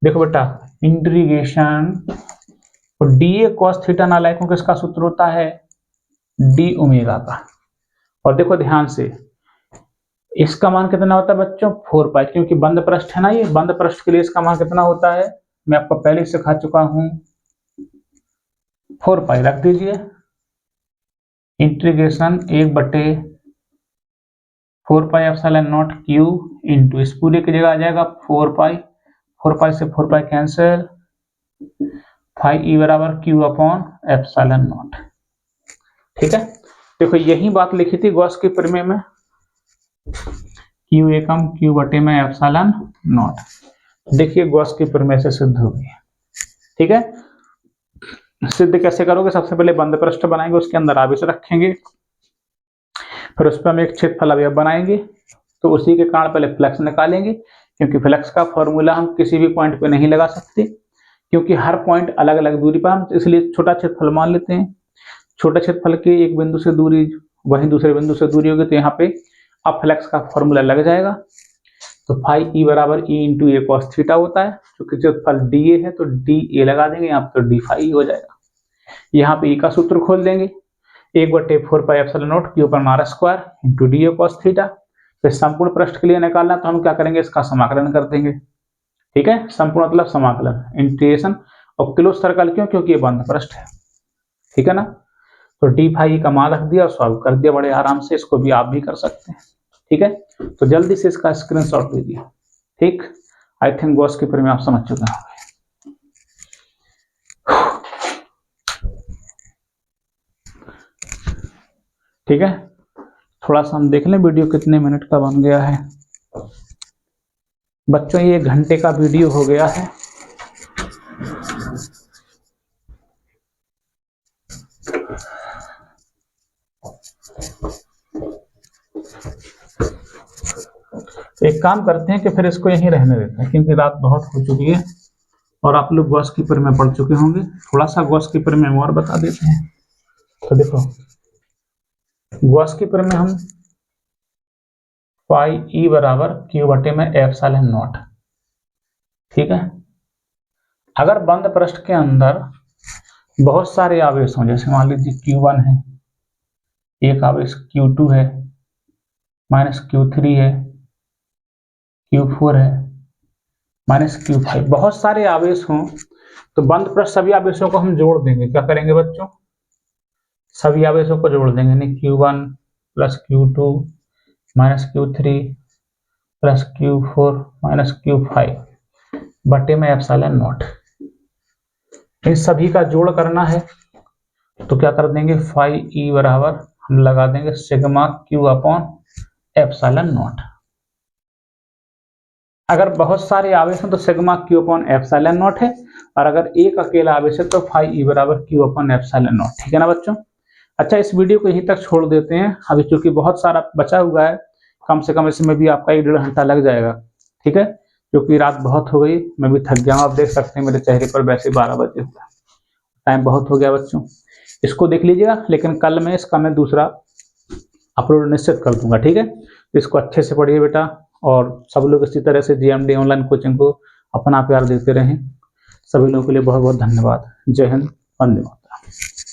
Speaker 1: देखो बेटा इंटीग्रेशन, और डी ए कॉस थीटा नालायकों किसका सूत्र होता है? डी ओमेगा का। और देखो ध्यान से इसका मान कितना होता है बच्चों? 4 पाई, क्योंकि बंद पृष्ठ है ना, ये बंद पृष्ठ के लिए इसका मान कितना होता है मैं आपको पहले सिखा चुका हूं, 4 पाई रख दीजिए, इंटीग्रेशन 1/4 4 पाई एप्सिलॉन नॉट क्यू इंटू इस पूरे की जगह आ जाएगा 4 पाई से 4 पाई कैंसिल, फाई ई बराबर क्यू अपॉन एप्सिलॉन नॉट। ठीक है, देखो यही बात लिखी थी गॉस के प्रमेय में, क्यू एकम क्यू बटे में एप्सिलॉन नॉट। देखिए गॉस के प्रमेय से सिद्ध हो गई है। ठीक है, सिद्ध कैसे करोगे? सबसे पहले बंद पृष्ठ बनाएंगे, उसके अंदर आवेश रखेंगे, फिर उस पर हम एक क्षेत्रफल अवयव बनाएंगे, तो उसी के कारण पहले फ्लक्स निकालेंगे, क्योंकि फ्लक्स का फॉर्मूला हम किसी भी पॉइंट पे नहीं लगा सकते, क्योंकि हर पॉइंट अलग अलग दूरी पर हम इसलिए छोटा क्षेत्रफल मान लेते हैं। छोटे क्षेत्रफल के एक बिंदु से दूरी वहीं दूसरे बिंदु से दूरी होगी, तो यहाँ पे अब फ्लक्स का फॉर्मूला लग जाएगा। तो फाई ई बराबर ई इंटू ए कॉस थीटा होता है, क्योंकि क्षेत्रफल डी ए है तो डी ए लगा देंगे, यहाँ पे तो डी फाई हो जाएगा। यहाँ पे ई का सूत्र खोल देंगे, 1/4 पाई एप्सिलॉन नॉट क्यू पर आर स्क्वायर इंटू डी ए कॉस थीटा। फिर संपूर्ण पृष्ठ के लिए निकालना, तो हम क्या करेंगे, इसका समाकलन कर देंगे। ठीक है, संपूर्ण मतलब समाकलन, इंटीग्रेशन। और क्लोज सर्कल क्यों? क्योंकि ये बंद पृष्ठ है। ठीक है ना, तो डी फाई का मान रख दिया और सॉल्व कर दिया बड़े आराम से। इसको भी आप भी कर सकते हैं। ठीक है, तो जल्दी से इसका स्क्रीनशॉट लीजिए। ठीक, आई थिंक गॉस के प्रमेय आप समझ चुके होंगे। ठीक है, थोड़ा सा हम देख लें वीडियो कितने मिनट का बन गया है। बच्चों ये 1 घंटे का वीडियो हो गया है। एक काम करते हैं कि फिर इसको यहीं रहने देते हैं, क्योंकि रात बहुत हो चुकी है और आप लोग गॉस की प्रमेय पढ़ चुके होंगे। थोड़ा सा गॉस की प्रमेय और बता देते हैं। तो देखो गॉस की प्रमेय हम फाई ई बराबर क्यू बटे में एप्सिलॉन नॉट। ठीक है, अगर बंद पृष्ठ के अंदर बहुत सारे आवेश हों, जैसे मान लीजिए Q1 है, एक आवेश Q2 है, माइनस Q3 है, Q4 है, माइनस Q5, बहुत सारे आवेश हों, तो बंद पृष्ठ सभी आवेशों को हम जोड़ देंगे। क्या करेंगे बच्चों? सभी आवेशों को जोड़ देंगे, यानी Q1 plus Q2 minus Q3 plus Q4 minus Q5 बटे में एप्सिलॉन नॉट। इन सभी का जोड़ करना है, तो क्या कर देंगे, फाई ई बराबर हम लगा देंगे sigma Q upon epsilon not. अगर बहुत सारे आवेश हैं तो sigma Q upon epsilon not है, और अगर एक अकेला आवेश है तो फाई ई बराबर क्यू अपॉन एप्सिलॉन नॉट। ठीक है ना बच्चों? अच्छा, इस वीडियो को यहीं तक छोड़ देते हैं अभी, क्योंकि बहुत सारा बचा हुआ है, कम से कम इसमें भी आपका 1-1.5 घंटा लग जाएगा। ठीक है, क्योंकि रात बहुत हो गई, मैं भी थक गया हूँ। आप देख सकते हैं मेरे चेहरे पर वैसे 12 बजे हुआ, टाइम बहुत हो गया बच्चों। इसको देख लीजिएगा, लेकिन कल मैं इसका दूसरा अपलोड निश्चित कर दूंगा। ठीक है, इसको अच्छे से पढ़िए बेटा, और सब लोग इसी तरह से GMD ऑनलाइन कोचिंग को अपना प्यार देते रहें। सभी लोगों के लिए बहुत बहुत धन्यवाद। जय हिंद, वंदे मातरम।